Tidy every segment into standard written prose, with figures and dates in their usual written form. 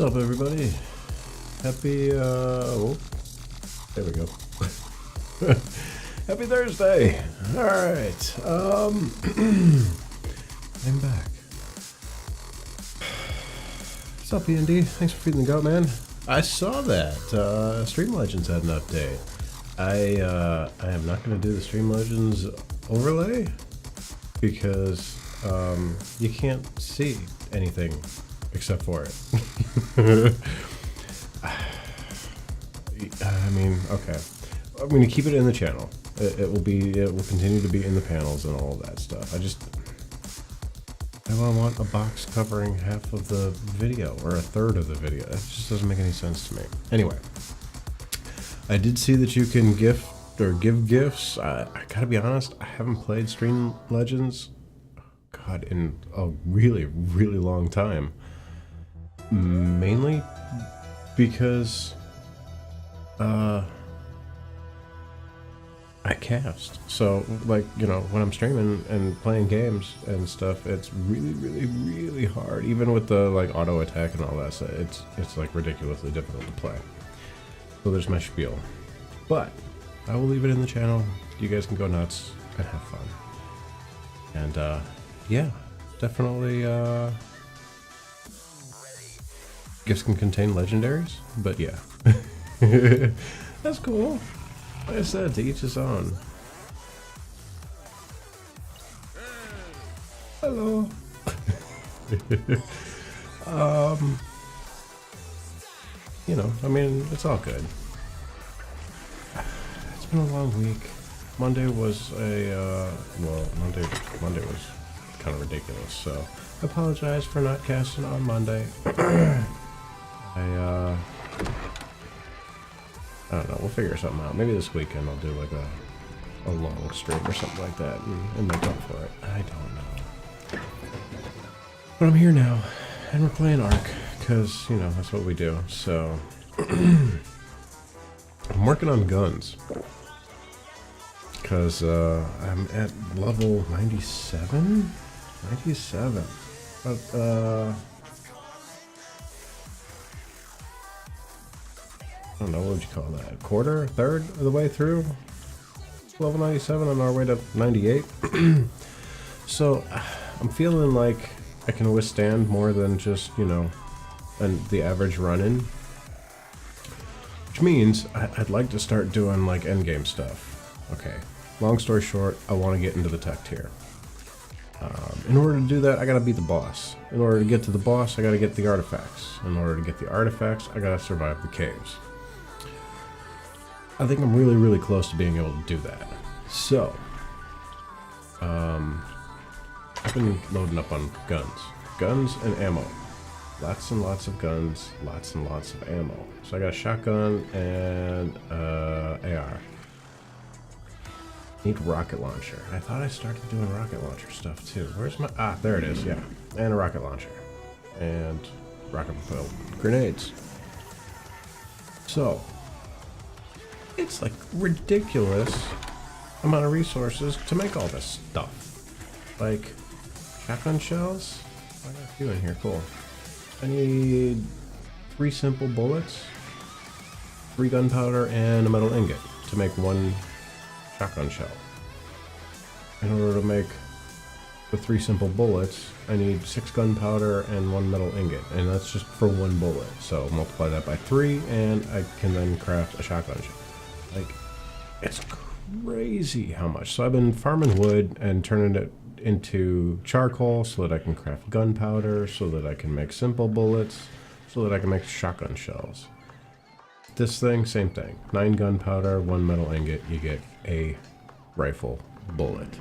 What's up, everybody? Happy, oh, there we go. Happy Thursday! Alright, I'm back. What's up, E&D? Thanks for feeding the goat, man. I saw that, Stream Legends had an update. I am not going to do the Stream Legends overlay because, you can't see anything except for it. I mean, okay. I'm going to keep it in the channel. It will continue to be in the panels and all of that stuff. I want a box covering half of the video or a third of the video. That just doesn't make any sense to me. Anyway, I did see that you can gift or give gifts. I gotta be honest, I haven't played Stream Legends, God, in a really, really long time. Mainly because I cast. So, like, you know, when I'm streaming and playing games and stuff, it's really, really, really hard. Even with the, like, auto attack and all that stuff, it's like, ridiculously difficult to play. So there's my spiel. But I will leave it in the channel. You guys can go nuts and have fun. And, yeah, definitely, gifts can contain legendaries, but yeah. That's cool. Like I said, to each his own. Hello. You know, I mean, it's all good. It's been a long week. Monday was well, Monday was kind of ridiculous, so I apologize for not casting on Monday. I don't know, we'll figure something out. Maybe this weekend I'll do like a long stream or something like that and make up for it. I don't know. But I'm here now, and we're playing Ark, because, you know, that's what we do. So, I'm working on guns. Because I'm at level 97? 97. But, I don't know, what would you call that? Quarter? Third of the way through? Level 97 on our way to 98. So, I'm feeling like I can withstand more than just, you know, the average run-in. Which means I'd like to start doing, like, endgame stuff. Okay, long story short, I want to get into the tech tier. In order to do that, I gotta beat the boss. In order to get to the boss, I gotta get the artifacts. In order to get the artifacts, I gotta survive the caves. I think I'm really, really close to being able to do that. So, I've been loading up on guns. Guns and ammo. Lots and lots of guns, lots and lots of ammo. So I got a shotgun and AR. Need rocket launcher. I thought I started doing rocket launcher stuff too. Where's my... Ah, there it is, yeah. And a rocket launcher. And rocket propelled grenades. So, it's like ridiculous amount of resources to make all this stuff. Like, shotgun shells? I got a few in here, cool. I need 3 simple bullets, 3 gunpowder, and a metal ingot to make 1 shotgun shell. In order to make the 3 simple bullets, I need 6 gunpowder and 1 metal ingot, and that's just for 1 bullet. So multiply that by 3, and I can then craft a shotgun shell. Like, it's crazy how much. So I've been farming wood and turning it into charcoal so that I can craft gunpowder, so that I can make simple bullets, so that I can make shotgun shells. This thing, same thing. 9 gunpowder, 1 metal ingot, you get a rifle bullet.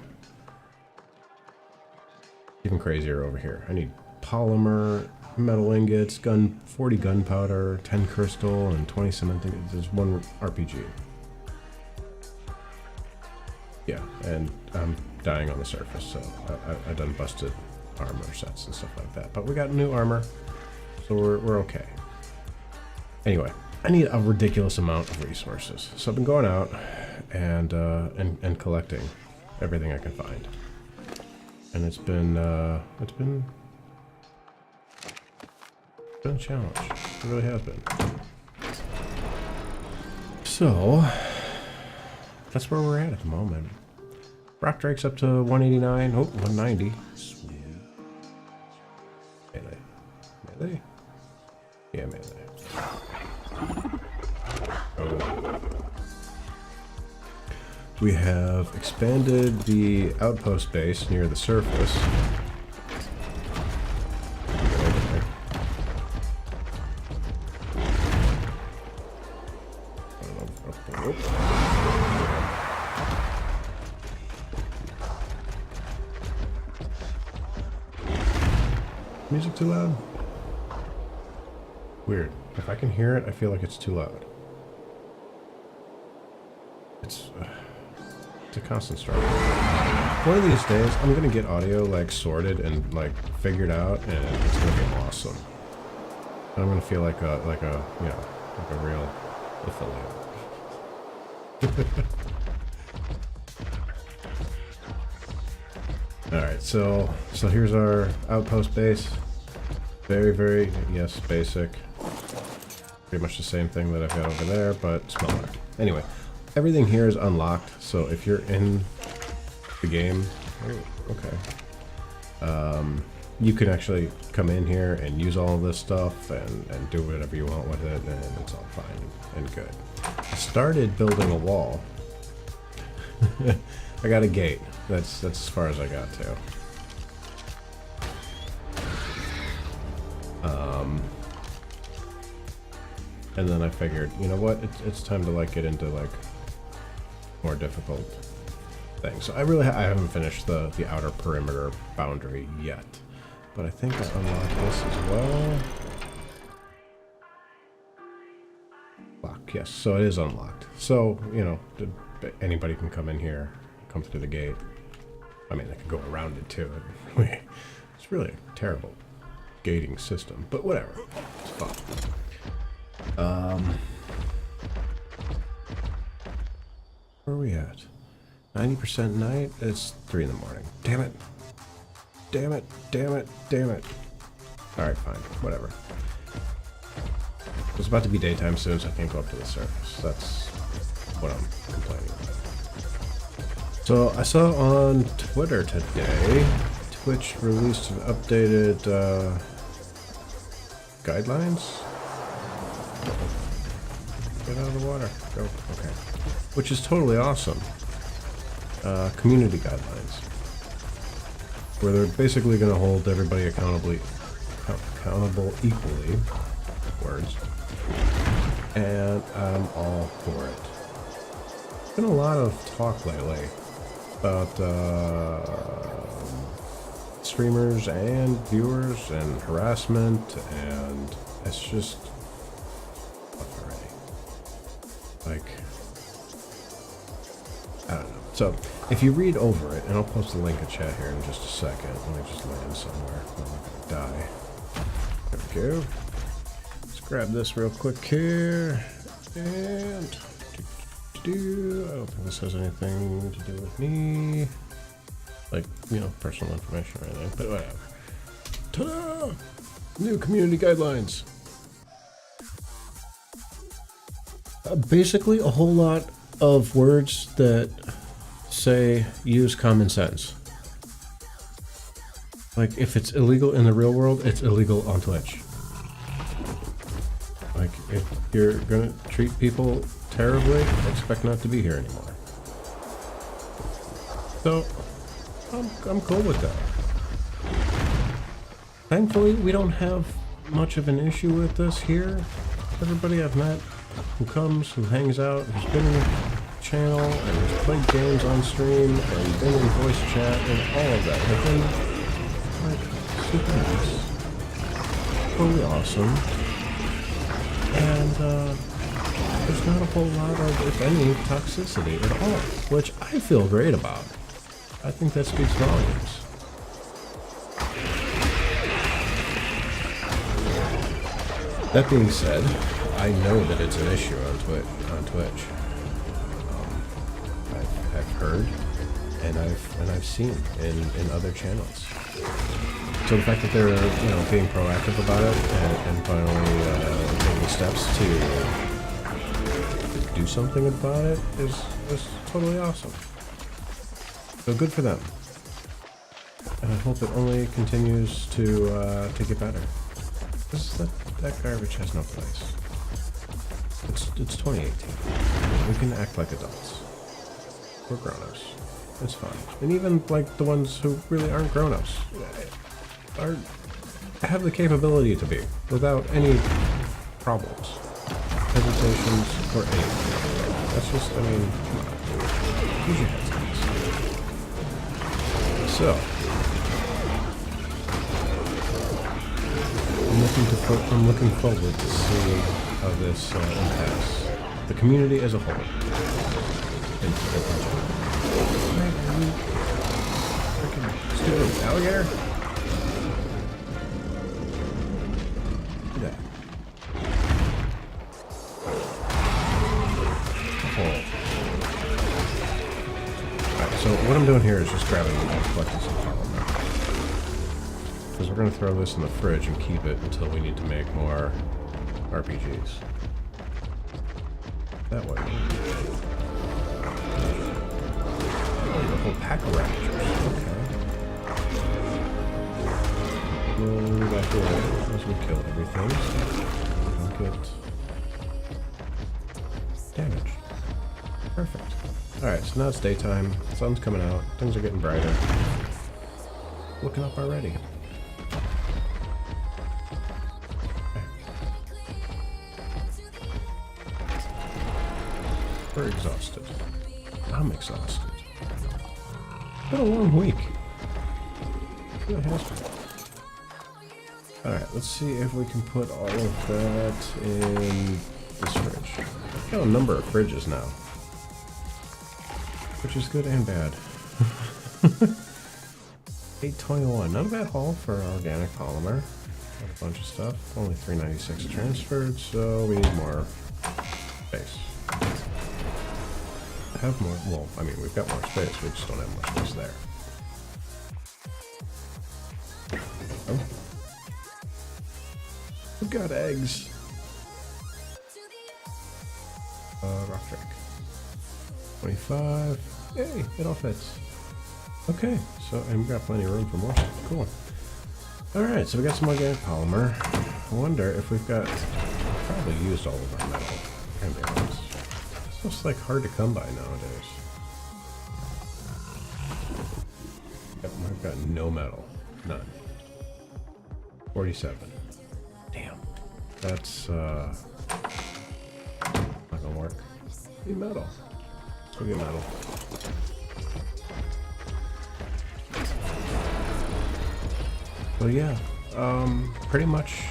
Even crazier over here. I need polymer, metal ingots, 40 gunpowder, 10 crystal, and 20 cement ingots. There's 1 RPG. Yeah, and I'm dying on the surface, so I done busted armor sets and stuff like that. But we got new armor, so we're okay. Anyway, I need a ridiculous amount of resources. So I've been going out and collecting everything I can find. And it's been It's been a challenge. It really has been. So, that's where we're at the moment. Rock Drake's up to 189. Oh, 190. Sweet. Melee. Melee? Yeah, melee. Oh. We have expanded the outpost base near the surface. Music too loud? Weird. If I can hear it, I feel like it's too loud. It's a constant struggle. One of these days, I'm gonna get audio like sorted and like figured out, and it's gonna be awesome. I'm gonna feel like a you know, like a real affiliate. Alright, so here's our outpost base. Very, yes, basic. Pretty much the same thing that I've got over there, but smaller. Anyway, everything here is unlocked, so if you're in the game, okay, you can actually come in here and use all of this stuff and do whatever you want with it, and it's all fine and good. I started building a wall. I got a gate. That's as far as I got to. And then I figured, you know what? It's time to like get into like more difficult things. So I haven't finished the outer perimeter boundary yet, but I think I unlocked this as well. Lock, yes. So it is unlocked. So you know, anybody can come in here, come through the gate. I mean, they could go around it too. It's really a terrible gating system, but whatever. It's fun. Where are we at? 90% night? It's 3 in the morning. Damn it. Damn it. Damn it. Damn it. Alright, fine. Whatever. It's about to be daytime soon, so I can't go up to the surface. That's what I'm complaining about. So I saw on Twitter today, Twitch released an updated guidelines. Get out of the water. Go. Okay. Which is totally awesome. Community guidelines, where they're basically going to hold everybody accountable equally. Words. And I'm all for it. There's been a lot of talk lately about streamers and viewers and harassment, and it's just already like, I don't know. So if you read over it, and I'll post a link in chat here in just a second. Let me just land somewhere. I'm not gonna die. There we go. Let's grab this real quick here, and I don't think this has anything to do with me, like, you know, personal information or anything, but whatever. Ta-da! New community guidelines. Basically a whole lot of words that say use common sense. Like, if it's illegal in the real world, it's illegal on Twitch. Like, if you're gonna treat people terribly, expect not to be here anymore. So, I'm cool with that. Thankfully, we don't have much of an issue with this here. Everybody I've met who comes, who hangs out, who's been in the channel, and has played games on stream, and been in voice chat, and all of that have been, like, super nice. Totally awesome. And, there's not a whole lot of, if any, toxicity at all, which I feel great about. I think that speaks volumes. That being said, I know that it's an issue on Twitch. I've heard, and I've seen in other channels. So the fact that they're, being proactive about it and finally taking steps to do something about it is totally awesome. So good for them. And I hope it only continues to get better. That garbage has no place. It's 2018. We can act like adults. We're grown-ups. It's fine. And even like the ones who really aren't grown-ups have the capability to be without any problems, hesitations, or anything. That's just, come on. Use your heads, guys. So, I'm looking forward to seeing how this impacts the community as a whole. Freaking stupid alligator. Look at that. Alright, so what I'm doing here is just grabbing and collecting some polymer. Because we're going to throw this in the fridge and keep it until we need to make more RPGs. That way. Oh, a whole pack of raptors. Okay. Roll back away as we kill everything so we don't get damaged. Perfect. Alright, so now it's daytime. The sun's coming out. Things are getting brighter. Looking up already. We're exhausted. I'm exhausted. It's been a long week. It really has been. Alright, let's see if we can put all of that in this fridge. I've got a number of fridges now. Which is good and bad. 821. Not a bad haul for organic polymer. Got a bunch of stuff. Only 396 transferred, so we need more space. Have more, well, I mean, we've got more space, we just don't have more space there. Oh. We've got eggs. Rock drake. 25. Yay, it all fits. Okay, so, and we've got plenty of room for more. Cool. Alright, so we got some organic polymer. I wonder if we've got, probably used all of our metal. And honest. It's just like hard to come by nowadays. Yep, I've got no metal. None. 47. Damn. That's not gonna work. Need metal. Let's go get metal. So yeah, pretty much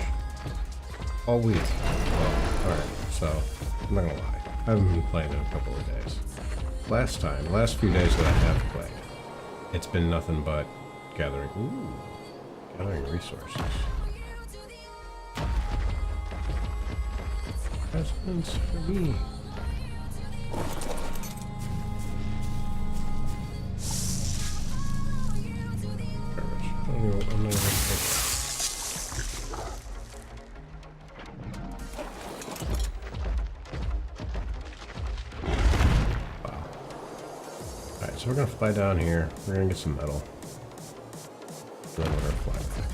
all week. Well, alright, so I'm not gonna lie. I haven't been playing in a couple of days. Last few days that I have played, it's been nothing but gathering resources. Presents for me. Garbage. I'm not even gonna take that. So we're gonna fly down here. We're gonna get some metal. Then we're gonna fly back.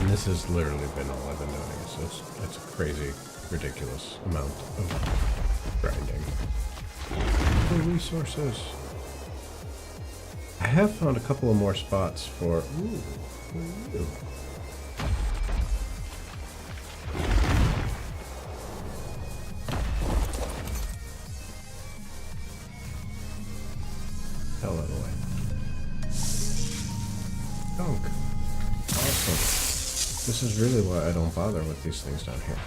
And this has literally been all I've been doing. So it's a crazy, ridiculous amount of grinding for resources. I have found a couple of more spots for. Ooh. Hell out of the way. Dunk. Awesome. This is really why I don't bother with these things down here.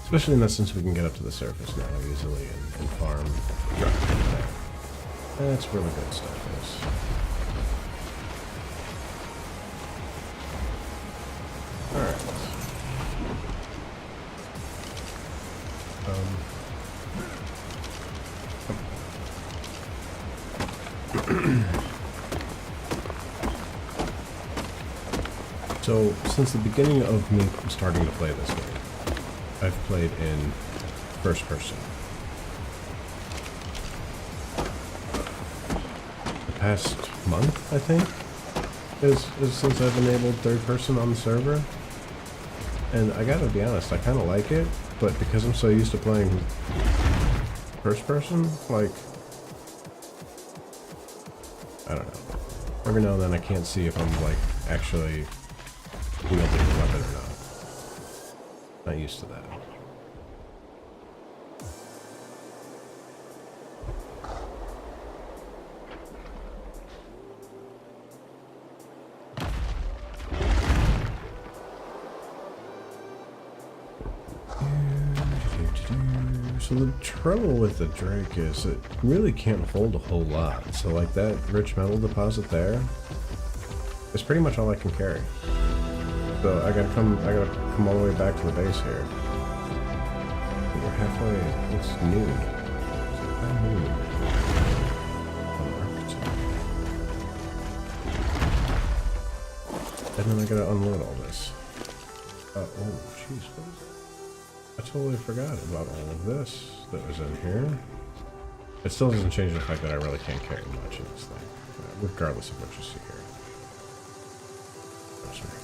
Especially not since we can get up to the surface now easily and farm directly there. That's where the good stuff is. Alright. So, since the beginning of me starting to play this game, I've played in first person. The past month, I think, is since I've enabled third person on the server. And I gotta be honest, I kinda like it, but because I'm so used to playing first person, like, I don't know. Every now and then I can't see if I'm, like, actually wielding a weapon or not. Not used to that. So the trouble with the Drake is it really can't hold a whole lot. So like that rich metal deposit there is pretty much all I can carry. So I gotta come all the way back to the base here. We're halfway, it's noon. It's about noon. And then I gotta unload all this. Oh jeez, what is that? I totally forgot about all of this that was in here. It still doesn't change the fact that I really can't carry much in this thing, regardless of what you see here. Oh, sorry.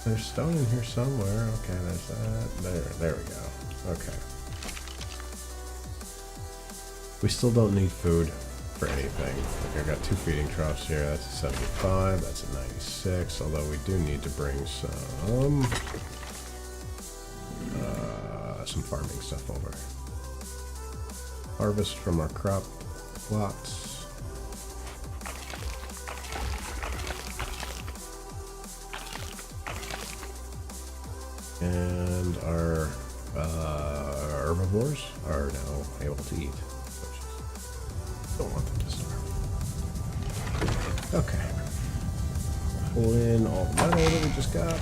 There's stone in here somewhere. Okay, there's that. There we go. Okay. We still don't need food for anything. Like I got 2 feeding troughs here. That's a 75. That's a 96. Although we do need to bring some farming stuff over. Harvest from our crop plots. And our herbivores are now able to eat. Don't want them to starve. Okay. Pull in all the metal that we just got.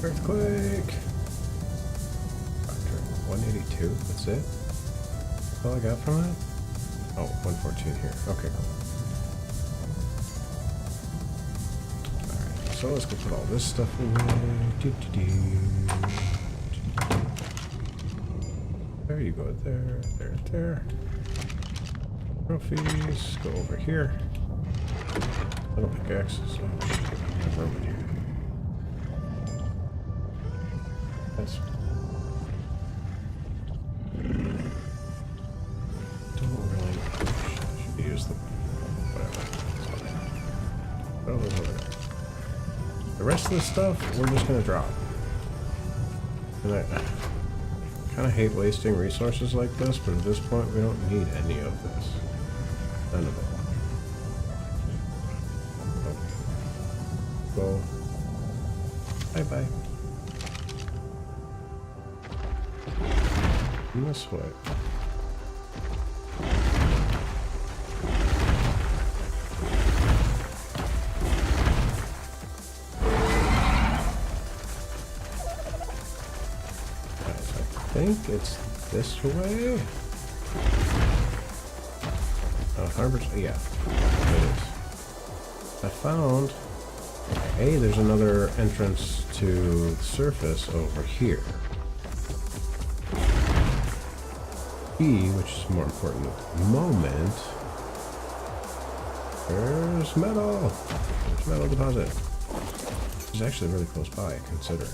Earthquake. 182. That's it. That's all I got from that. Oh, 114 here. Okay, cool. Alright, so let's go put all this stuff away. There you go. There. Trophies. Go over here. Little pickaxes. Oh, over here. That's. Don't really. Should use the. Whatever. The rest of the stuff, we're just gonna drop. And I kind of hate wasting resources like this, but at this point, we don't need any of this. None of it. Go. Bye-bye. And this way. I think it's this way. Harbor's, yeah, it is. I found, hey, there's another entrance to the surface over here. B, which is more important at the moment. There's metal. There's metal deposit. It's actually really close by, considering.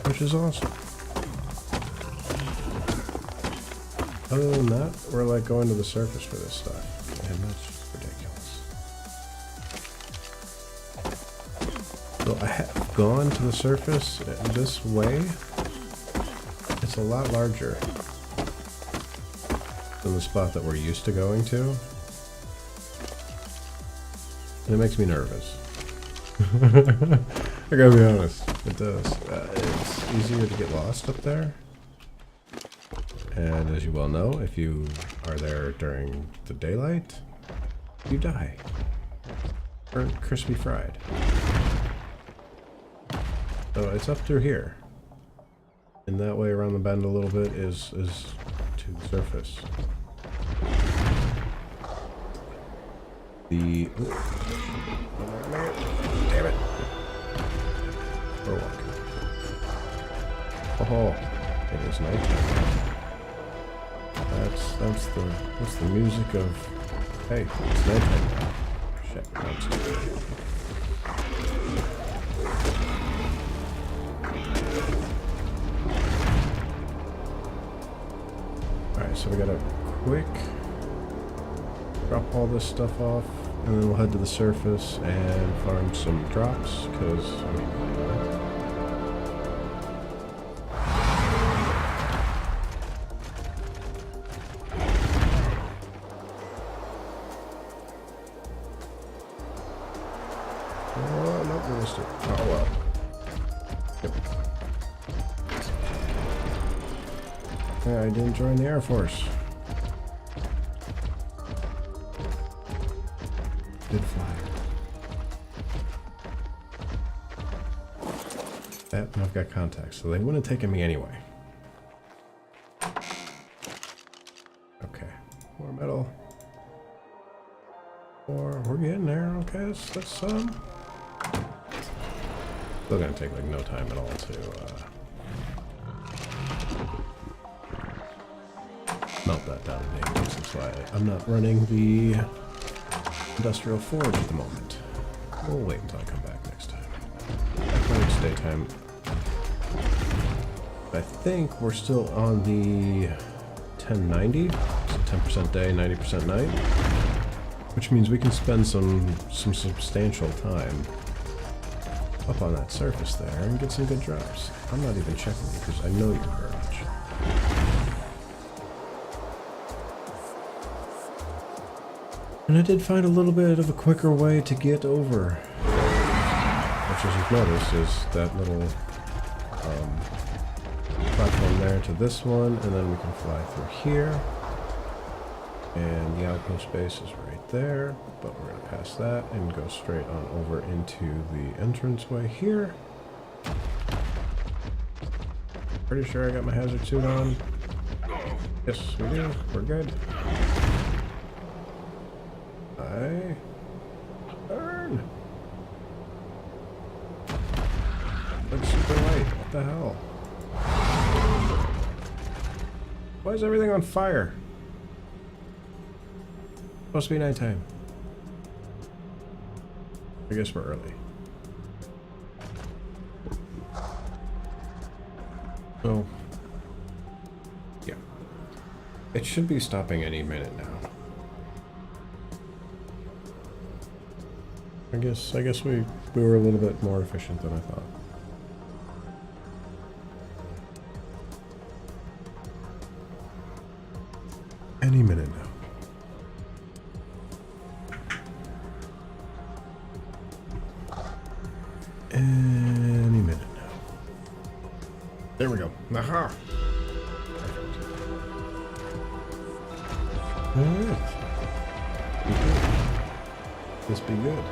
Which is awesome. Other than that, we're like going to the surface for this stuff. And that's ridiculous. So I have gone to the surface this way. It's a lot larger than the spot that we're used to going to. And it makes me nervous. I gotta be honest, it does. It's easier to get lost up there. And as you well know, if you are there during the daylight, you die. Burnt, crispy fried. So it's up through here. And that way around the bend a little bit is to the surface. the... Ooh. Damn it. We're walking. Oh, it is nighttime. That's the music of... Hey, it's nighttime now. Shit, alright, so we gotta quick drop all this stuff off, and then we'll head to the surface and farm some drops, because, I mean, oh, nope, we missed it. Oh, well. Yep. Yeah, I didn't join the Air Force. Did fly. That, and I've got contacts, so they wouldn't have taken me anyway. Okay, more metal. We're getting there. Okay, that's still gonna take like no time at all to melt that down to names. That's why I'm not running the industrial forge at the moment. We'll wait until I come back next time. Actually, it's daytime. I think we're still on the 1090, so 10% day, 90% night, which means we can spend some substantial time up on that surface there and get some good drops. I'm not even checking because I know your garage. And I did find a little bit of a quicker way to get over, which, as you've noticed, is that little platform there to this one, and then we can fly through here. And the outpost base is right there, but we're going to pass that and go straight on over into the entranceway here. Pretty sure I got my hazard suit on. Yes, we do. We're good. I burn. Looks super light. What the hell? Why is everything on fire? Supposed to be nighttime. I guess we're early. So, yeah. It should be stopping any minute now. I guess we were a little bit more efficient than I thought. Any minute now. Any minute now. There we go. Aha! Alright. This be good.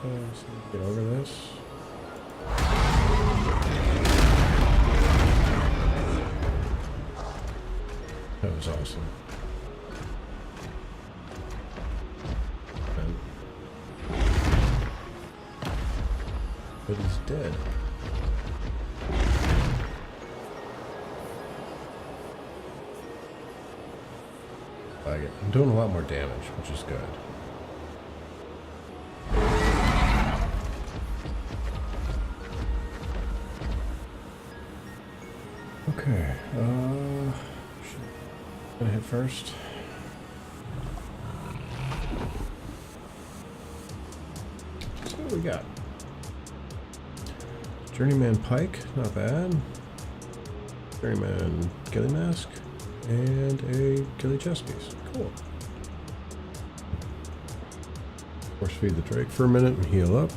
let's get over this. That was awesome. But he's dead. Like it. I'm doing a lot more damage, which is good. Okay, gonna hit first. So what we got? Journeyman Pike, not bad. Journeyman Ghillie Mask, and a Ghillie chest piece. Cool. Force feed the Drake for a minute and heal up.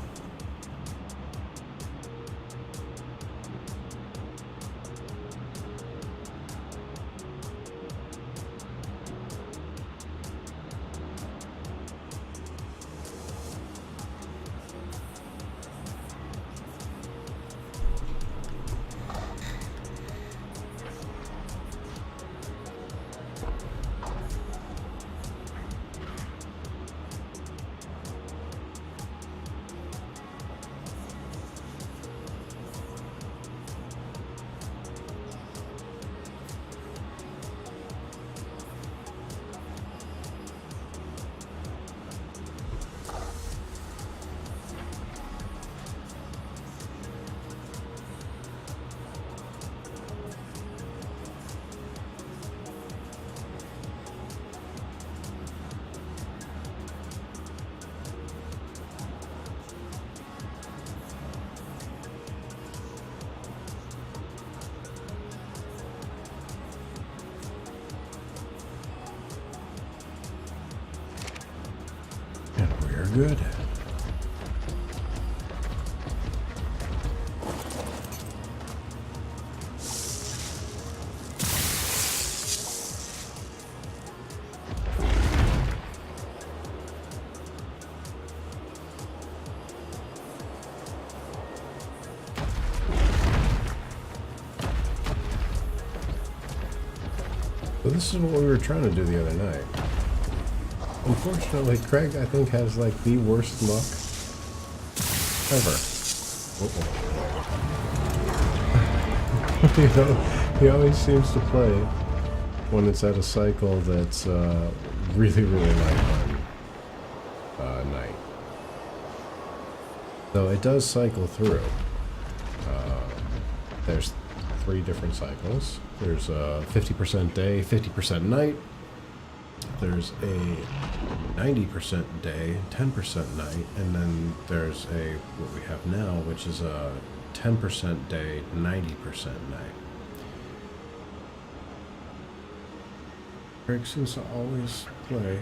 Good. So this is what we were trying to do the other night. Unfortunately, Craig, I think, has like the worst luck ever. You know, he always seems to play when it's at a cycle that's really, really light on night. So it does cycle through. There's 3 different cycles. There's 50% day, 50% night. There's a 90% day, 10% night, and then there's what we have now, which is a 10% day, 90% night. Greg seems to always play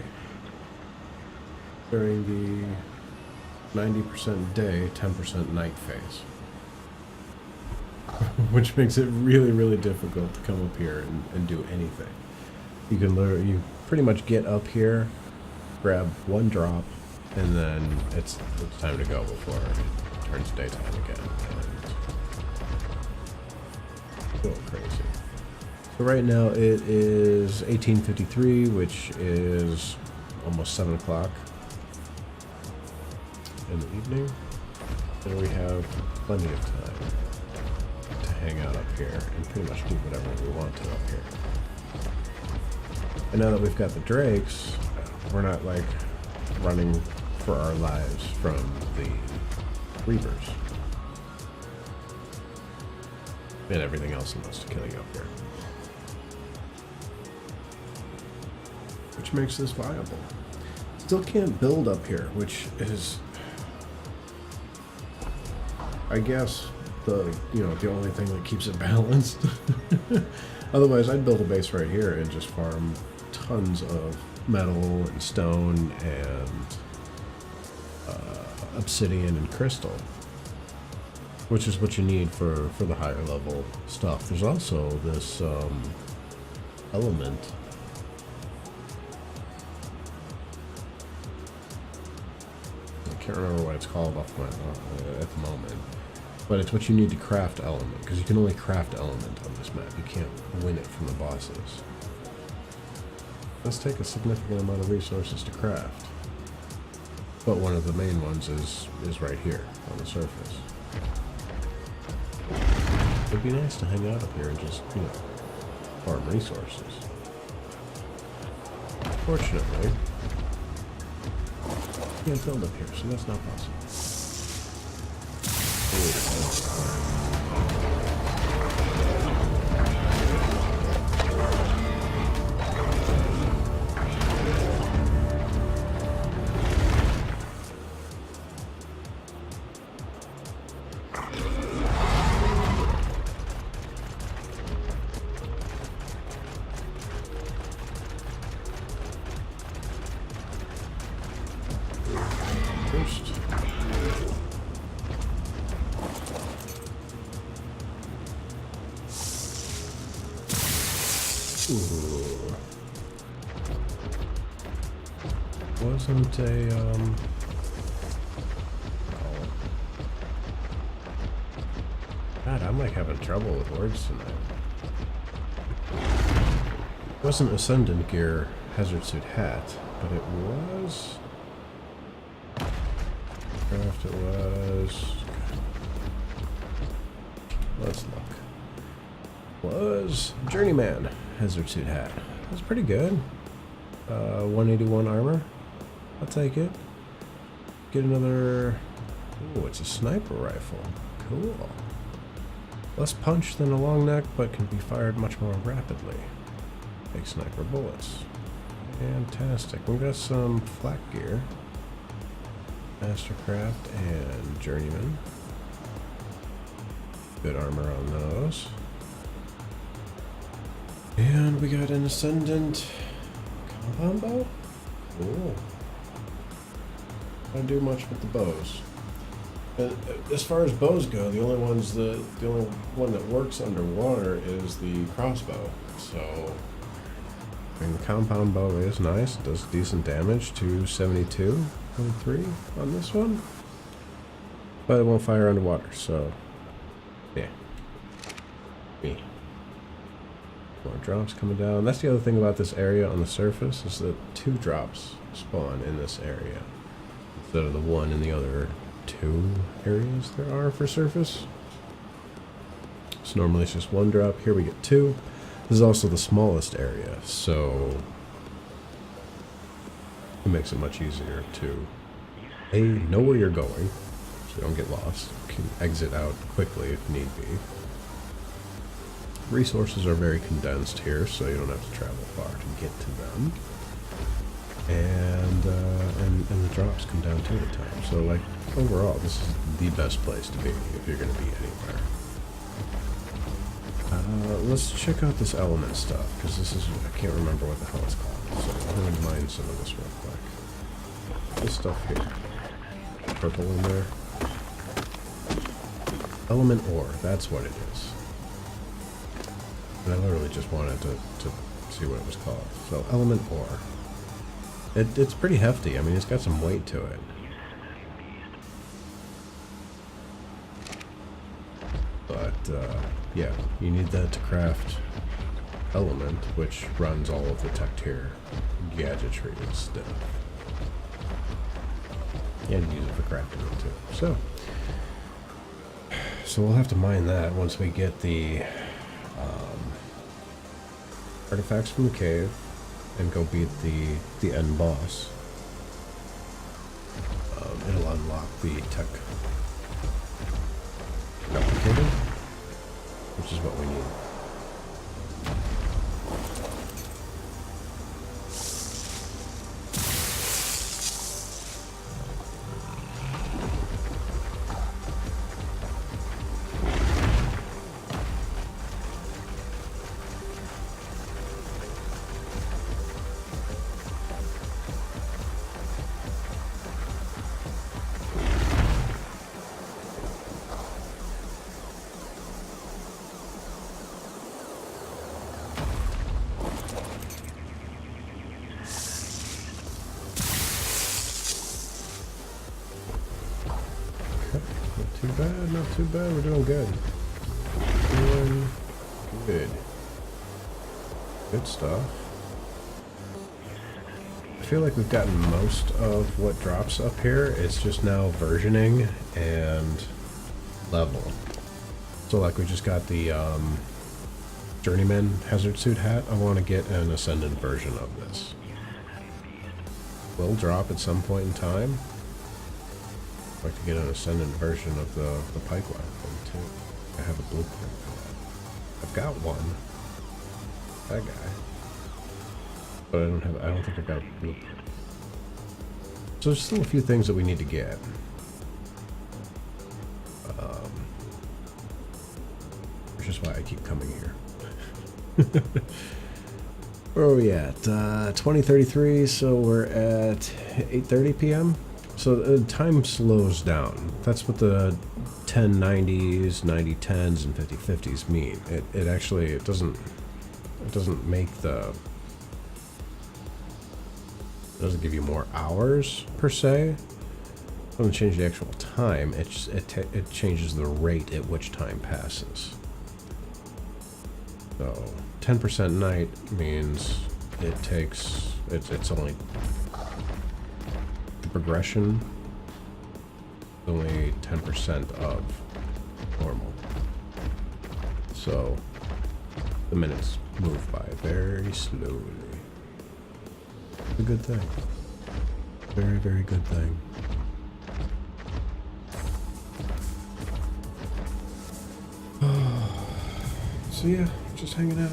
during the 90% day, 10% night phase. Which makes it really, really difficult to come up here and do anything. You can literally, you pretty much get up here, grab 1 drop, and then it's time to go before it turns daytime again. And go crazy. So right now it is 18:53, which is almost 7 o'clock in the evening. And we have plenty of time to hang out up here and pretty much do whatever we want to up here. And now that we've got the Drakes, we're not like running for our lives from the Reapers and everything else that wants to kill you up here. Which makes this viable. Still can't build up here, which is, I guess, the only thing that keeps it balanced. Otherwise, I'd build a base right here and just farm tons of metal and stone and obsidian and crystal, which is what you need for the higher level stuff. There's also this element. I can't remember what it's called off my at the moment. But it's what you need to craft element, because you can only craft element on this map. You can't win it from the bosses. Let's take a significant amount of resources to craft. But one of the main ones is right here on the surface. It'd be nice to hang out up here and just, you know, farm resources. Fortunately, you can't build up here, so that's not possible. Wasn't a, God, I'm like having trouble with words tonight. It wasn't Ascendant Gear Hazard Suit Hat, but it was... Craft it was... Let's look. Was Journeyman Hazard Suit Hat. It was pretty good. 181 armor. I'll take it. Get another... Ooh, it's a sniper rifle. Cool. Less punch than a long neck, but can be fired much more rapidly. Take sniper bullets. Fantastic. We've got some flak gear. Mastercraft and Journeyman. Good armor on those. And we got an Ascendant compound bow? Cool. Don't do much with the bows. And as far as bows go, the only one that works underwater is the crossbow. So, I mean, the compound bow is nice. It does decent damage to 72.3 on this one, but it won't fire underwater. So, yeah, me. More drops coming down. That's the other thing about this area on the surface is that 2 drops spawn in this area instead of the 1 in the other 2 areas there are for surface. So normally it's just 1 drop. Here we get 2. This is also the smallest area, so it makes it much easier to A, know where you're going so you don't get lost. You can exit out quickly if need be. Resources are very condensed here, so you don't have to travel far to get to them. And the drops come down 2 at a time. So, like, overall, this is the best place to be if you're going to be anywhere. Let's check out this element stuff, because this is, I can't remember what the hell it's called. So I'm going to mine some of this real quick. This stuff here. Purple in there. Element ore, that's what it is. And I literally just wanted to see what it was called. So, element ore. It's pretty hefty. I mean, it's got some weight to it. But, yeah, you need that to craft element, which runs all of the tech tier gadgetry and stuff. And use it for crafting it too. So we'll have to mine that once we get the artifacts from the cave and go beat the end boss. It'll unlock the tech replicator, which is what we need. not too bad. We're doing good. Doing good. Good stuff. I feel like we've gotten most of what drops up here. It's just now versioning and level. So like we just got the Journeyman Hazard Suit hat. I want to get an Ascendant version of this. Will drop at some point in time. I'd like to get an Ascendant version of the Pike weapon too. I have a blueprint for that. I've got one. That guy. But I don't think I've got a blueprint. So there's still a few things that we need to get. Which is why I keep coming here. Where are we at? 20:33, so we're at 8:30 p.m. So time slows down. That's what the 1090s, 9010s, and 5050s mean. It actually doesn't make the, it doesn't give you more hours per se. It doesn't change the actual time. It changes the rate at which time passes. So 10% night means it takes, it's only, the progression is only 10% of normal. So the minutes move by very slowly. It's a good thing. Very, very good thing. So yeah, just hanging out.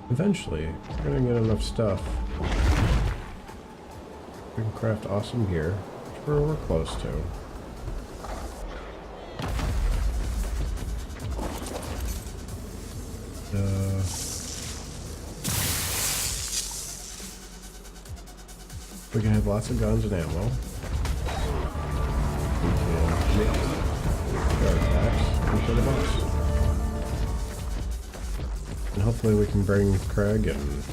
Eventually, we're gonna get enough stuff. We can craft awesome gear, which we're close to. We can have lots of guns and ammo. We can make our attacks and kill the boss. And hopefully we can bring Craig and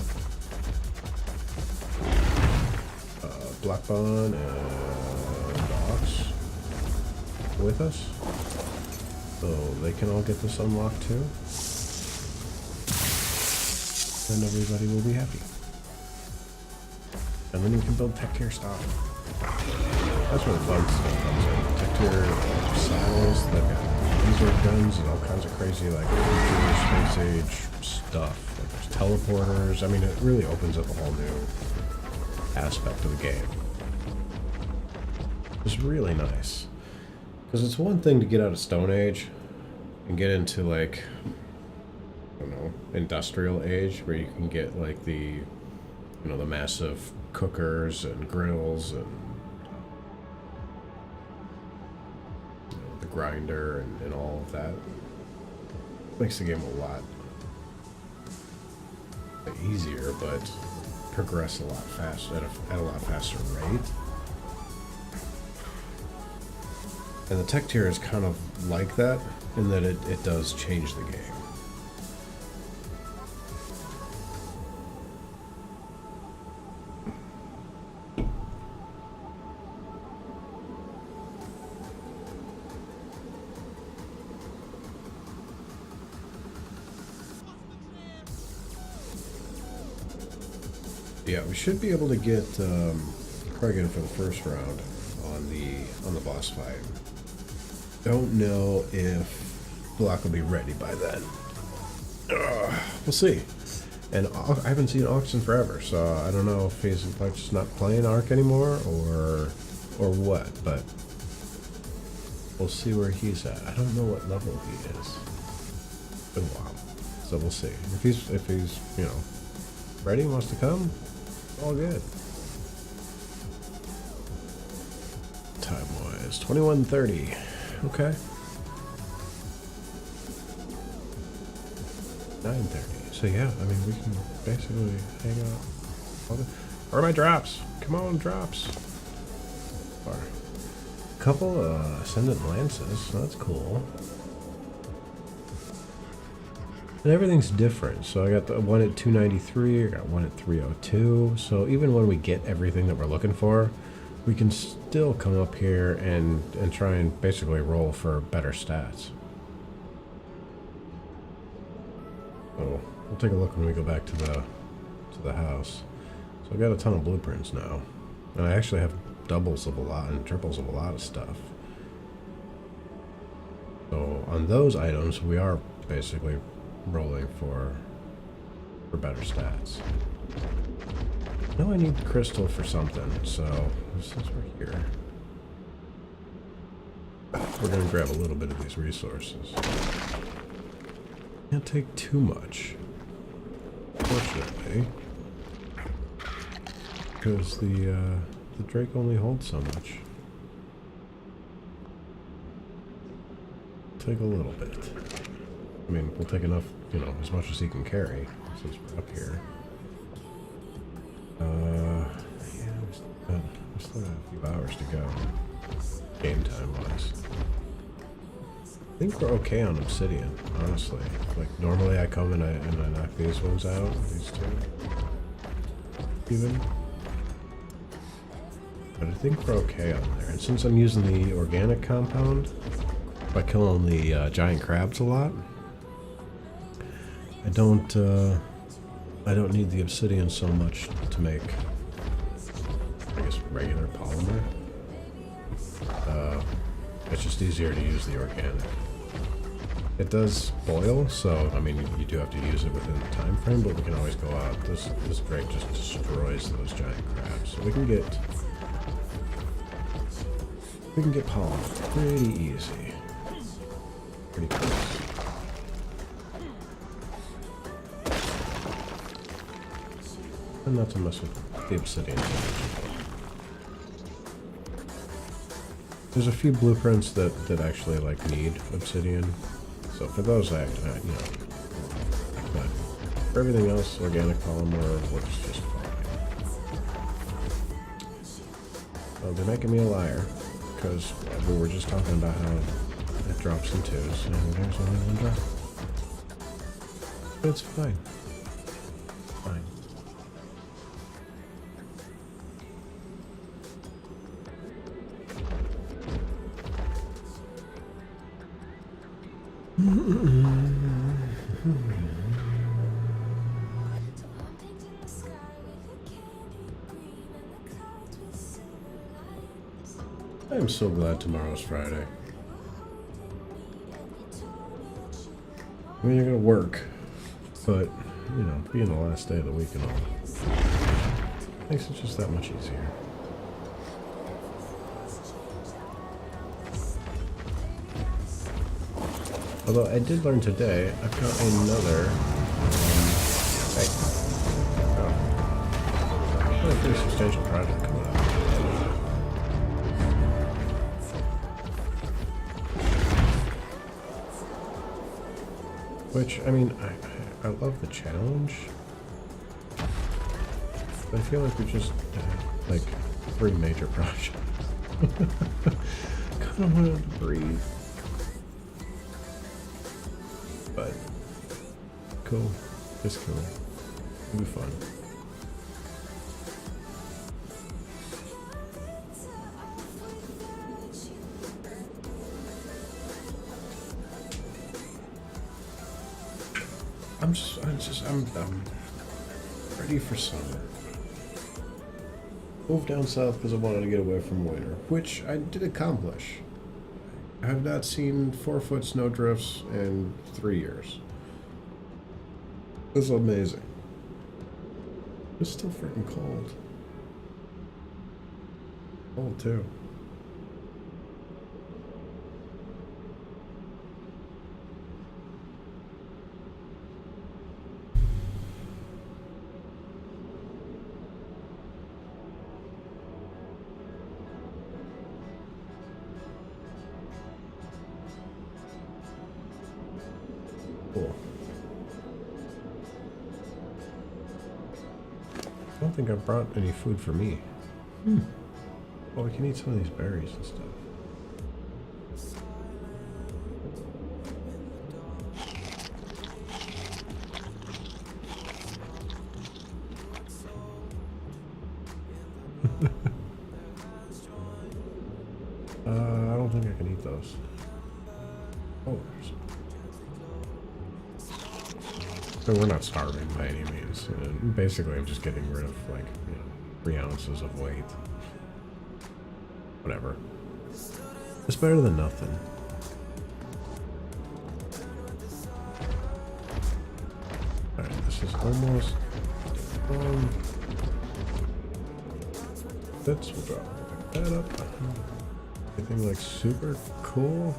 Blackbone and Ox with us, so they can all get this unlocked too, and everybody will be happy. And then you can build tech tier stuff. That's where the fun stuff comes in. Tech tier saddles, they've got laser guns and all kinds of crazy like future space age stuff. Like there's teleporters. I mean, it really opens up a whole new aspect of the game. It's really nice. Because it's one thing to get out of Stone Age and get into like, I don't know, Industrial Age, where you can get like the, you know, the massive cookers and grills and you know, the grinder and all of that. Makes the game a lot easier, but progress a lot faster at a lot faster rate. And the tech tier is kind of like that in that it does change the game. Yeah, we should be able to get Craig in for the first round on the boss fight. Don't know if Block will be ready by then. We'll see. And I haven't seen Ox in forever, so I don't know if he's like just not playing Ark anymore or what. But we'll see where he's at. I don't know what level he is. It's been a while, so we'll see. If he's you know ready and wants to come, all good. Time-wise, 21:30. Okay. 9:30. So yeah, I mean, we can basically hang out. Where are my drops? Come on, drops. A couple Ascendant Lances, so that's cool. And everything's different. So I got the one at 293, I got one at 302. So even when we get everything that we're looking for, we can still come up here and try and basically roll for better stats. So we'll take a look when we go back to the house. So I've got a ton of blueprints now. And I actually have doubles of a lot and triples of a lot of stuff. So on those items, we are basically rolling for better stats. Now I need crystal for something, so since we're here, we're going to grab a little bit of these resources. Can't take too much, fortunately, because the Drake only holds so much. Take a little bit. I mean, we'll take enough, you know, as much as he can carry since we're up here. Yeah, we still got a few hours to go, game time wise. I think we're okay on obsidian, honestly. Like, normally I come and I knock these ones out, these two. Even. But I think we're okay on there. And since I'm using the organic compound, by killing the giant crabs a lot, I don't need the obsidian so much to make, I guess, regular polymer. It's just easier to use the organic. It does boil, so I mean you do have to use it within the time frame, but we can always go out. This Drake just destroys those giant crabs, so we can get polymer pretty easy, pretty close. And not to mess with the obsidian. There's a few blueprints that actually like need obsidian, so for those you know, but for everything else, organic polymer works just fine. Oh, they're making me a liar because we were just talking about how it drops in twos, and there's only one drop. But it's fine. Fine. I am so glad tomorrow's Friday. I mean, you're gonna work, but, you know, being the last day of the week and all, makes it just that much easier. Although I did learn today, I've got another, hey, oh, a pretty substantial project coming up. Which, I mean, I love the challenge, but I feel like we just had, like, 3 major projects. Kind of wanted to breathe. But, cool. It's cool. It'll be fun. I'm ready for summer. Moved down south because I wanted to get away from winter, which I did accomplish. I have not seen 4-foot snowdrifts in 3 years. It's amazing. It's still freaking cold. Cold too. Cool. don't think I brought any food for me. Well, we can eat some of these berries and stuff. I don't think I can eat those. Oh, so we're not starving by any means. Basically, I'm just getting rid of, like, 3 ounces of weight. Whatever. It's better than nothing. Alright, this is almost fits. We'll drop that up. Anything like super cool?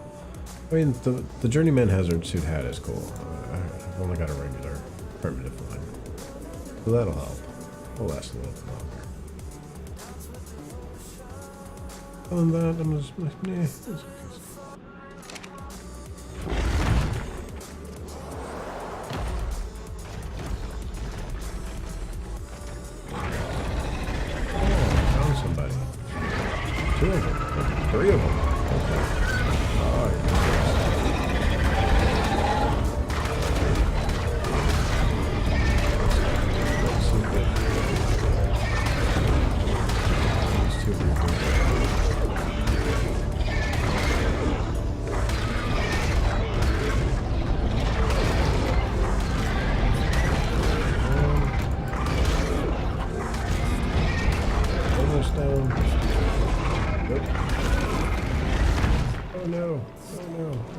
I mean, the Journeyman Hazard Suit hat is cool. I've only got a regular primitive one. So that'll help. It'll last a little bit longer. Other than that, I'm just like, nah, it's okay. Oh, I found somebody. 2 of them. 3 of them. Okay.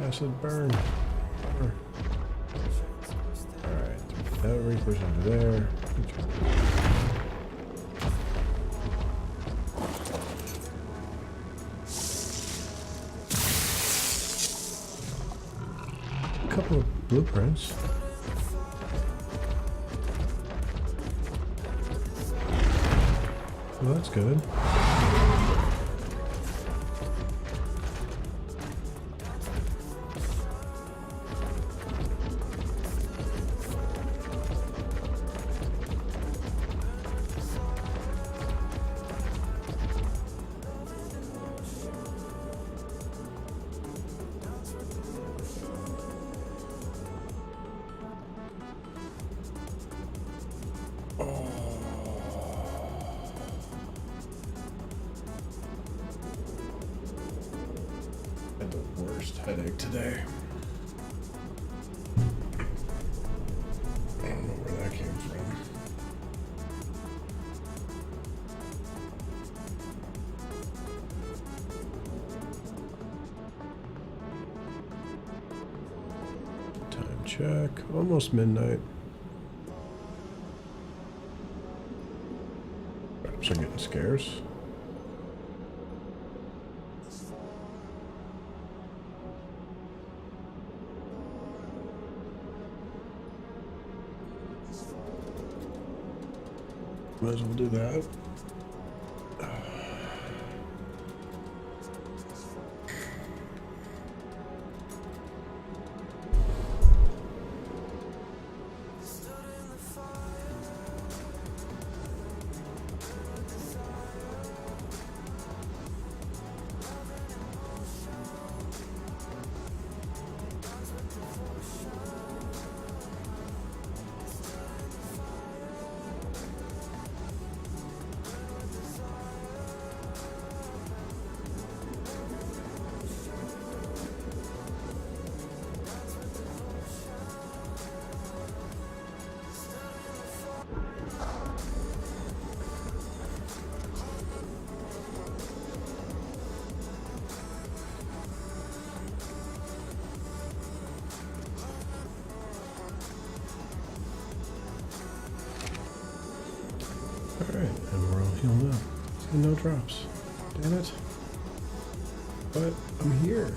Acid burn. Alright, that Reaper's over there. A couple of blueprints. Well, that's good. Headache today. I don't know where that came from. Time check. Almost midnight. Perhaps I'm getting scares. Might as well do that. Alright, and we're all healed up. See, no drops. Damn it. But I'm here.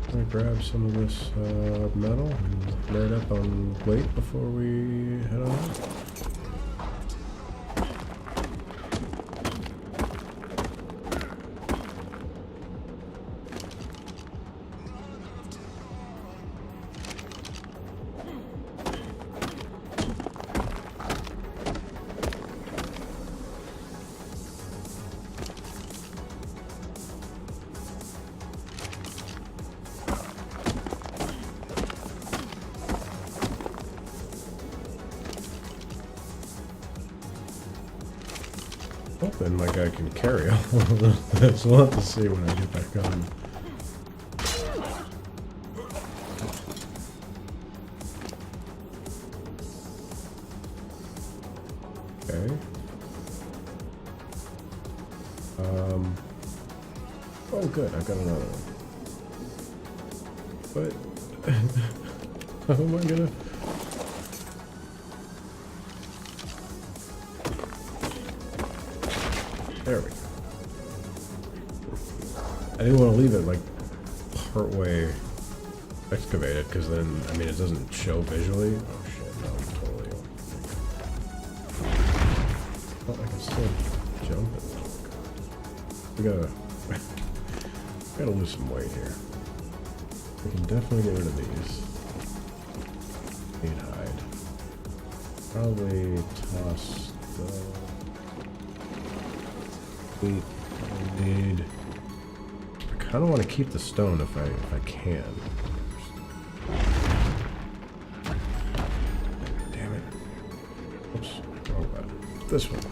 Let me grab some of this metal and load up on weight before we head on out. hoping my guy can carry all of this. We'll have to see when I get back on. Okay. Oh good, I've got another one. But how am I gonna? There we go. I didn't want to leave it like partway excavated because then, I mean, it doesn't show visually. Oh shit, no, I'm totally. Oh, I can still jump it. We gotta lose some weight here. We can definitely get rid of these. Need hide. Probably toss the wheat. I need. I kind of want to keep the stone if I can. Damn it. Oops. Wrong button. This one.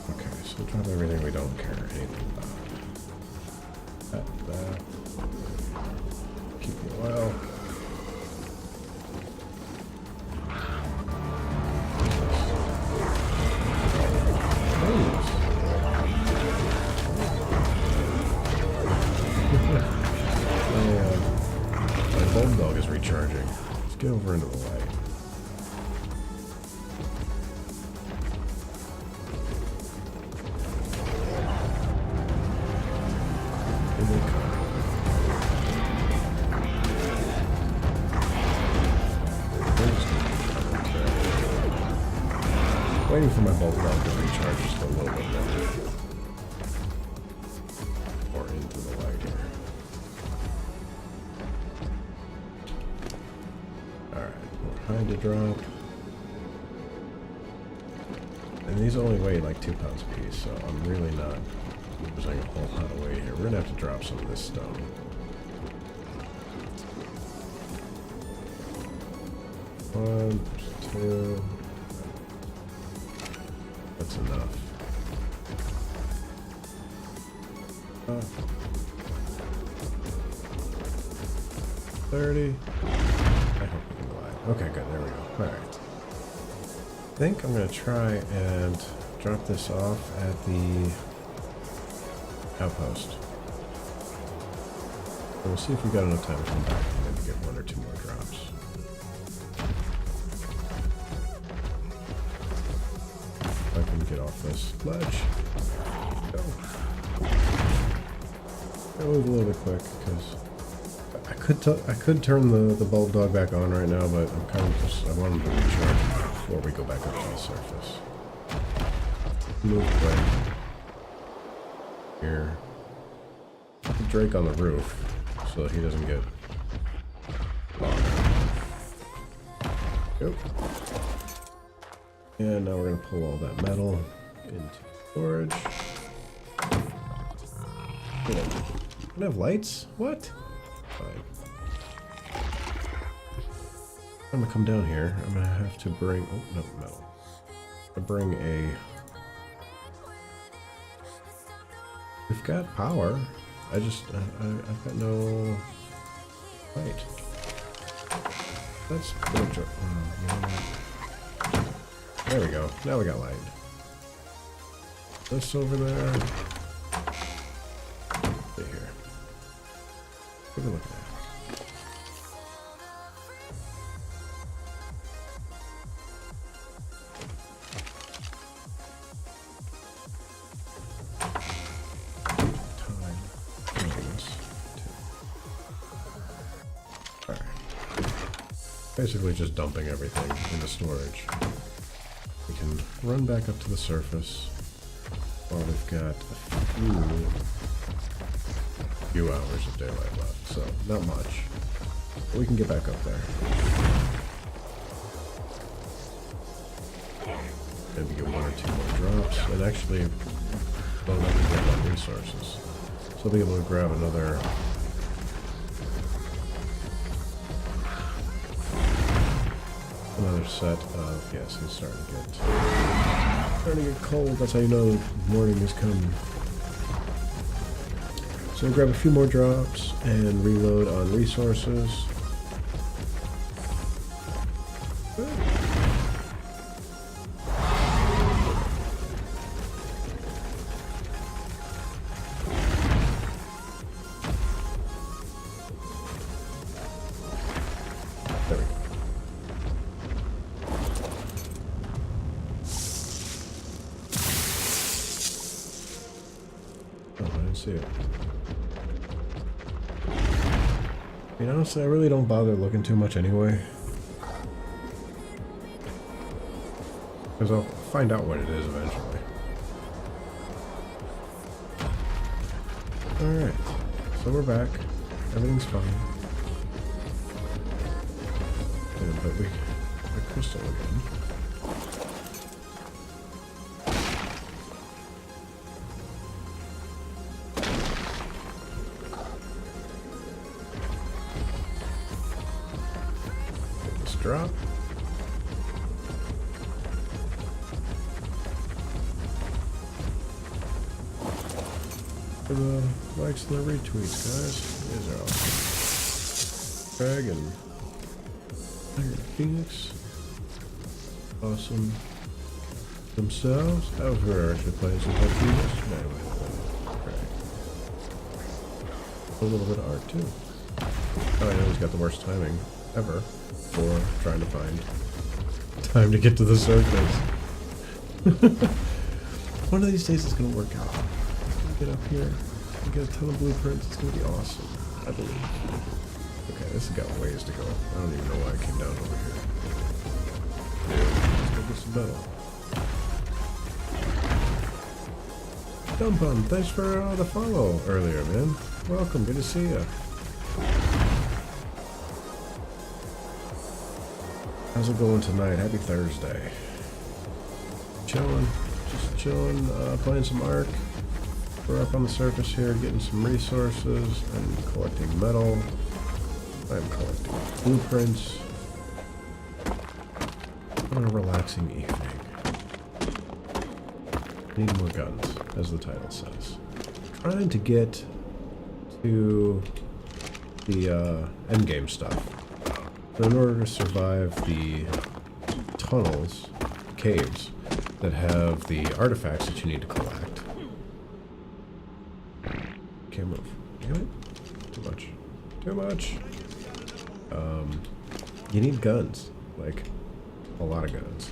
Okay, so drop everything we don't care anything about. That. Keep it well. My bulldog is recharging. Let's get over into the light. Waiting for my bulldog to recharge just a little bit more. Or into the light here. Alright, more hide to drop. And these only weigh like 2 pounds a piece, so I'm really not losing a whole lot of weight here. We're gonna have to drop some of this stone. One, two. That's enough. 30. I hope we can glide. Okay, good. There we go. Alright. I think I'm going to try and drop this off at the outpost. And we'll see if we've got enough time to come back and maybe get 1 or 2 more drops. If I can get off this ledge. Go. Gotta move a little bit quick because I could turn the bulldog back on right now, but I'm kind of just I want him to recharge before we go back up to the surface. Move quick. Here. Put the Drake on the roof so that he doesn't get bothered. Yep. And now we're going to pull all that metal into storage. We don't have lights? What? Fine. I'm going to come down here. I'm going to have to bring... Oh, no, metal. I'm going to bring a... We've got power. I've got no light. That's good. There we go. Now we got light. This over there. Stay here. Take a look at that. Basically just dumping everything into storage. We can run back up to the surface while we've got a few hours of daylight left, so not much. But we can get back up there. Maybe get 1 or 2 more drops, and actually load up and get more resources. So I'll be able to grab another... another set of, yes, he's starting to get cold. That's how you know morning is coming. So we'll grab a few more drops and reload on resources. There we go. Oh, I didn't see it. I mean, honestly, I really don't bother looking too much anyway. Because I'll find out what it is eventually. Alright, so we're back. Everything's fine. Yeah, but we got crystal again. Drop. For the likes and the retweets, guys. These are awesome. Craig and Iron Phoenix. Awesome themselves. That was who we were actually playing some PUBG yesterday with Craig. A little bit of art too. Oh, I know he's got the worst timing ever for trying to find time to get to the surface. One of these days it's gonna work out. Get up here, get a ton of blueprints. It's gonna be awesome, I believe. Okay, this has got ways to go. I don't even know why I came down over here. Let's go get some metal. Dumpum, thanks for the follow earlier, man. Welcome, good to see you. How's it going tonight? Happy Thursday. Chilling. Just chilling, playing some Ark. We're up on the surface here, getting some resources and collecting metal. I'm collecting blueprints. What a relaxing evening. Need more guns, as the title says. Trying to get to the endgame stuff. In order to survive the tunnels, caves, that have the artifacts that you need to collect. Can't move. Damn it. Too much. Too much. You need guns. Like, a lot of guns.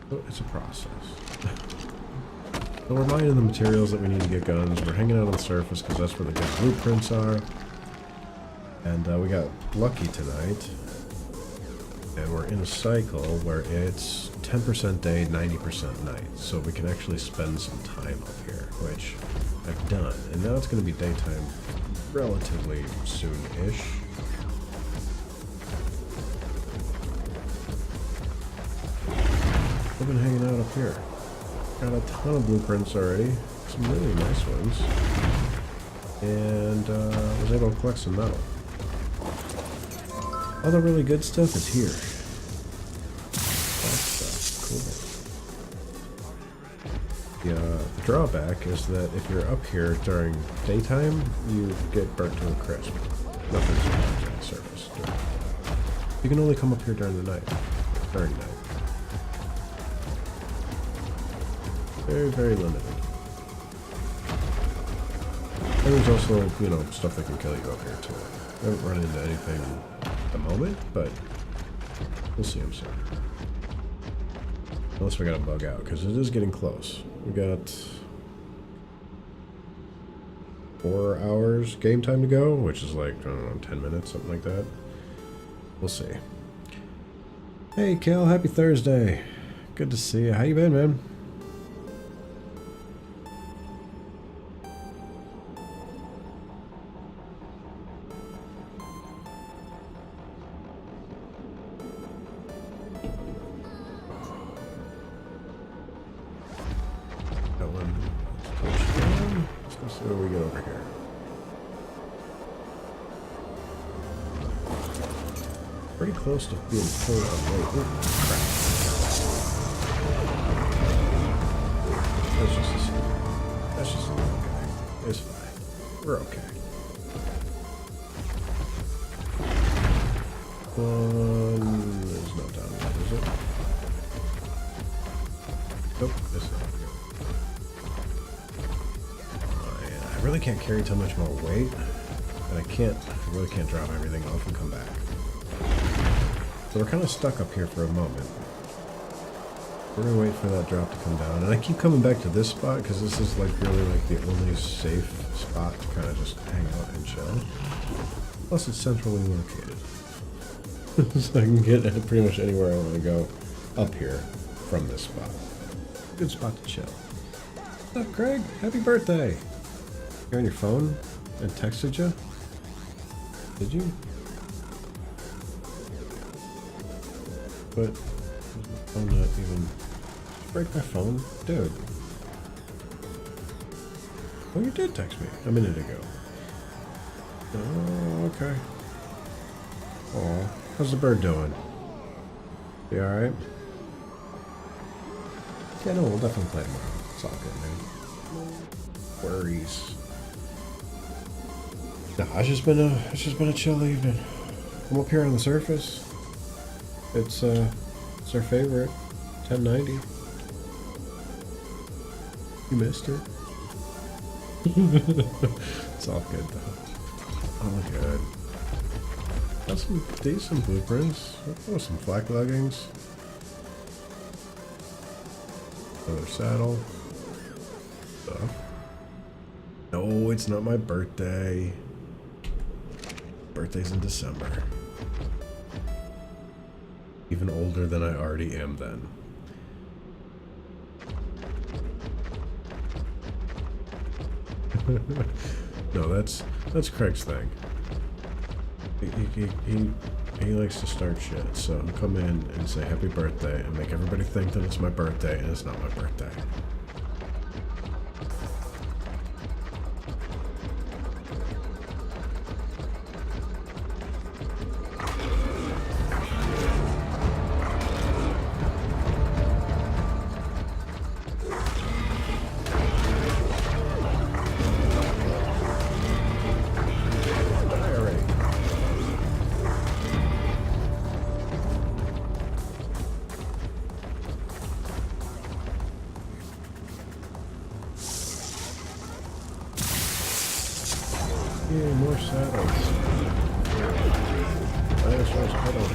So it's a process. So we're mining the materials that we need to get guns. We're hanging out on the surface because that's where the good blueprints are. And we got lucky tonight, and we're in a cycle where it's 10% day, 90% night, so we can actually spend some time up here, which I've done. And now it's going to be daytime relatively soon-ish. I've been hanging out up here. Got a ton of blueprints already, some really nice ones, and was able to collect some metal. All the really good stuff is here. That stuff, cool. The drawback is that if you're up here during daytime, you get burnt to a crisp. Nothing survives on the surface. You can only come up here during the night. During night. Very, very limited. And there's also, you know, stuff that can kill you up here too. I haven't run into anything at the moment, but we'll see them soon. Unless we got to bug out, because it is getting close. We got 4 hours game time to go, which is like, I don't know, 10 minutes, something like that. We'll see. Hey, Kel, happy Thursday. Good to see you. How you been, man? Let's see what we get over here. pretty close to being full on weight. Oh, crap. That's just a little guy. It's fine. We're okay. There's no down yet, is it? Nope, it's not good. Yeah, I really can't carry too much more weight, and I really can't drop everything off and come back. So we're kind of stuck up here for a moment. We're gonna wait for that drop to come down, and I keep coming back to this spot because this is like really like the only safe spot to kind of just hang out and chill. Plus, it's centrally located. So I can get pretty much anywhere I want to go up here from this spot. Good spot to chill. What's up, Craig? Happy birthday! You're on your phone and texted you? Did you? But my phone not even break my phone? Dude. Oh, you did text me a minute ago. Oh, okay. Aw. How's the bird doing? You alright? Yeah, no, we'll definitely play tomorrow. It's all good, man. No worries. No, it's just been a chill evening. I'm up here on the surface. It's our favorite. 1090. You missed it. It's all good though. All good. Got some decent blueprints. Oh, some flak leggings. Another saddle. Stuff. No, it's not my birthday. Birthday's in December. Even older than I already am then. No, that's Craig's thing. He likes to start shit, so I'll come in and say happy birthday and make everybody think that it's my birthday and it's not my birthday. Yeah, more saddles. Dinosaurs cuddle.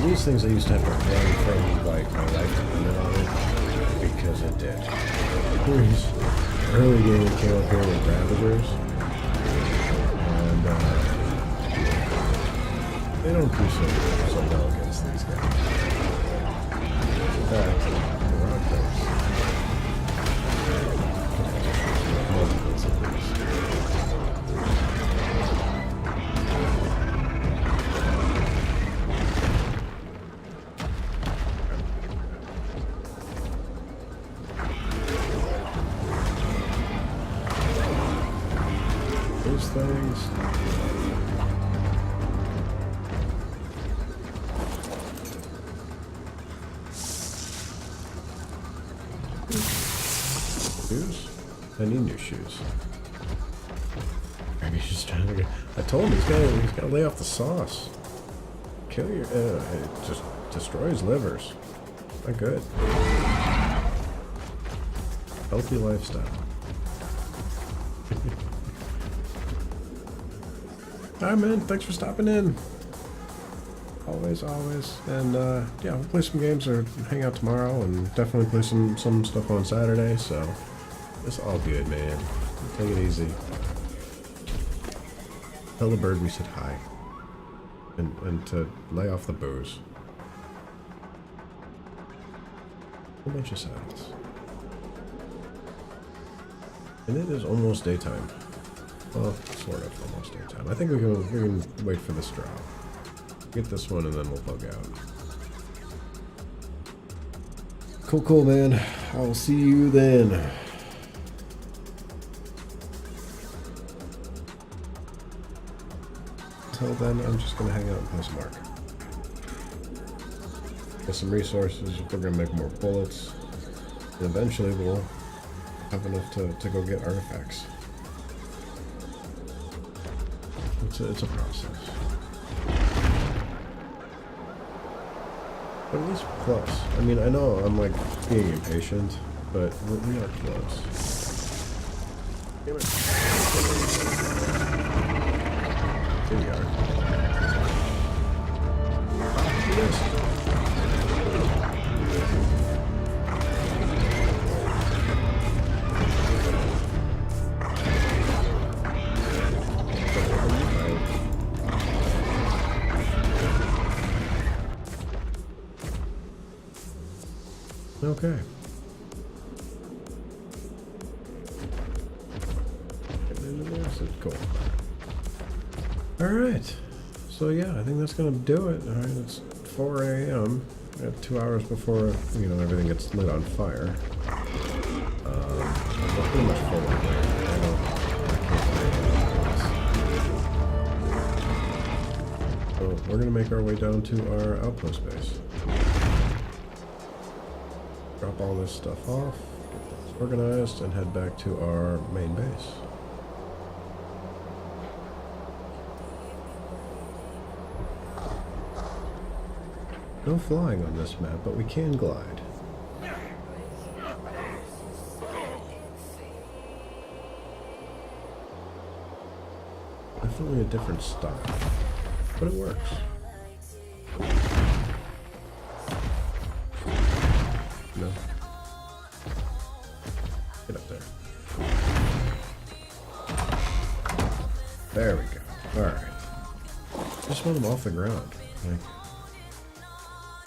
These things I used to have to run from, like, my life depended on it, because it did. Early game we came up here with Ravagers, and they don't do so well against these guys. In fact, the rock base. Multiples of these. Things. Shoes? I need new shoes. Maybe he's just trying to get... I told him he's got to lay off the sauce. Kill your... it just destroys livers. Not good. Healthy lifestyle. Alright, man, thanks for stopping in. Always. And, yeah, we'll play some games or hang out tomorrow and definitely play some stuff on Saturday, so it's all good, man. Take it easy. Tell the bird we said hi. And to lay off the booze. A bunch of silence. And it is almost daytime. Well, sort of almost daytime. I think we can wait for this drop. Get this one and then we'll bug out. Cool, man. I'll see you then. Until then, I'm just gonna hang out and post mark. Get some resources. We're gonna make more bullets. And eventually we'll have enough to go get artifacts. It's a process. But at least close. I mean, I know I'm like being impatient, but we are close. Damn it. Here we are. Yes. Okay. Cool. Alright. So yeah, I think that's gonna do it. Alright, it's 4 a.m. We have 2 hours before, you know, everything gets lit on fire. We're pretty much full of it. So we're gonna make our way down to our outpost base. Drop all this stuff off, get things organized, and head back to our main base. No flying on this map, but we can glide. Definitely a different style, but it works. No. Get up there. There we go. Alright. Just want them off the ground. Like,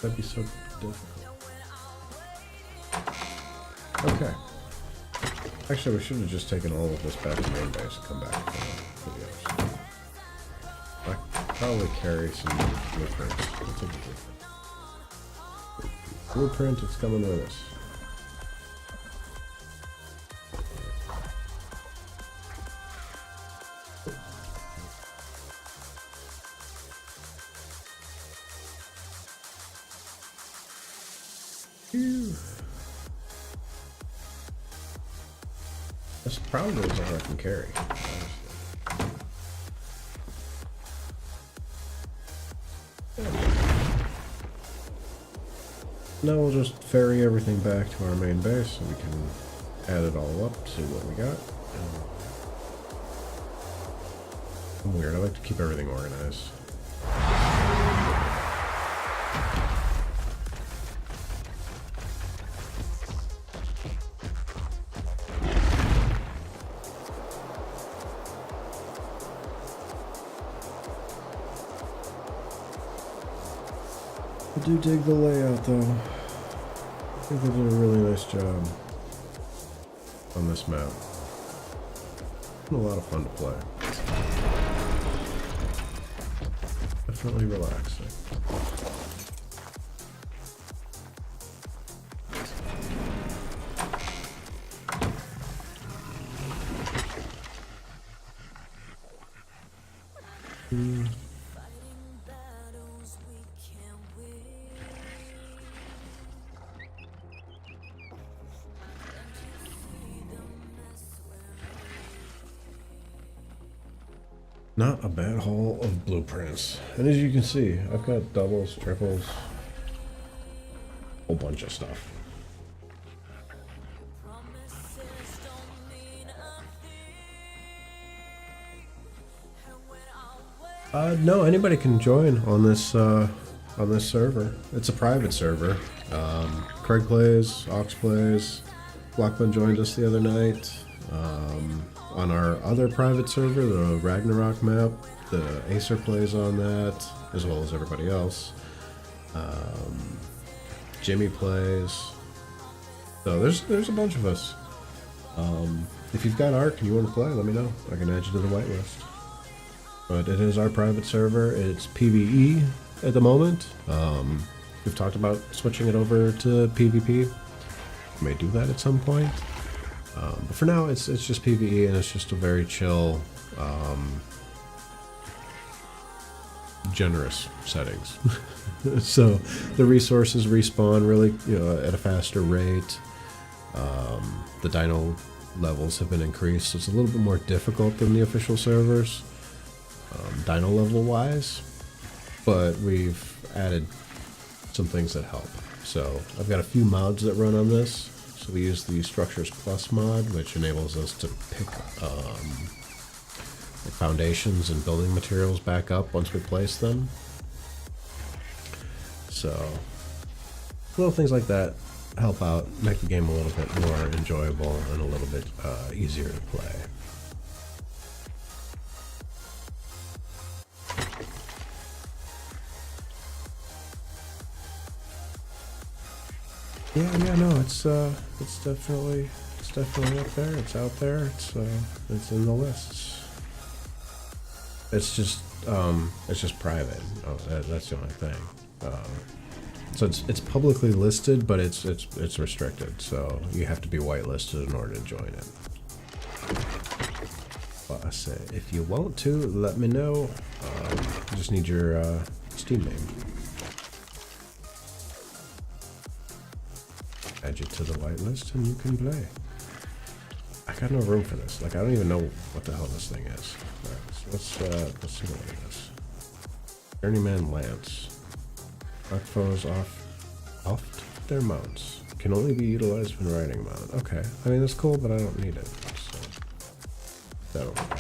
that'd be so difficult. Okay. Actually, we should have just taken all of this back to main base and come back for the other stuff. I probably carry some blueprints. Let's take a blueprint. Blueprint, it's coming with us. Phew. This probably is all I can carry. Now we'll just ferry everything back to our main base so we can add it all up, see what we got. I'm weird, I like to keep everything organized. I do dig the layout though. I think they did a really nice job on this map. It's been a lot of fun to play. Definitely relaxing. Not a bad haul of blueprints. And as you can see, I've got doubles, triples, a whole bunch of stuff. No, anybody can join on this server. It's a private server. Craig plays, Ox plays, Blackman joined us the other night. On our other private server, the Ragnarok map, the Acer plays on that, as well as everybody else. Jimmy plays. So there's a bunch of us. If you've got Ark and you want to play, let me know. I can add you to the whitelist. But it is our private server. It's PvE at the moment. We've talked about switching it over to PvP. We may do that at some point. But for now, it's just PvE, and it's just a very chill, generous settings. So the resources respawn really, at a faster rate. The dino levels have been increased. So it's a little bit more difficult than the official servers, dino level wise, but we've added some things that help. So I've got a few mods that run on this. So we use the Structures Plus mod, which enables us to pick foundations and building materials back up once we place them. So little things like that help out, make the game a little bit more enjoyable and a little bit easier to play. Yeah, no, it's definitely up there. It's out there. It's in the lists. It's just private. Oh, that's the only thing. So it's publicly listed, but it's restricted. So you have to be whitelisted in order to join it. But I say, if you want to, let me know. I just need your Steam name. Add you to the whitelist, and you can play. I got no room for this. Like, I don't even know what the hell this thing is. All right, so let's see what it is. Journeyman Lance. Knock foes off their mounts. Can only be utilized when riding a mount. Okay. I mean, that's cool, but I don't need it. So that'll work.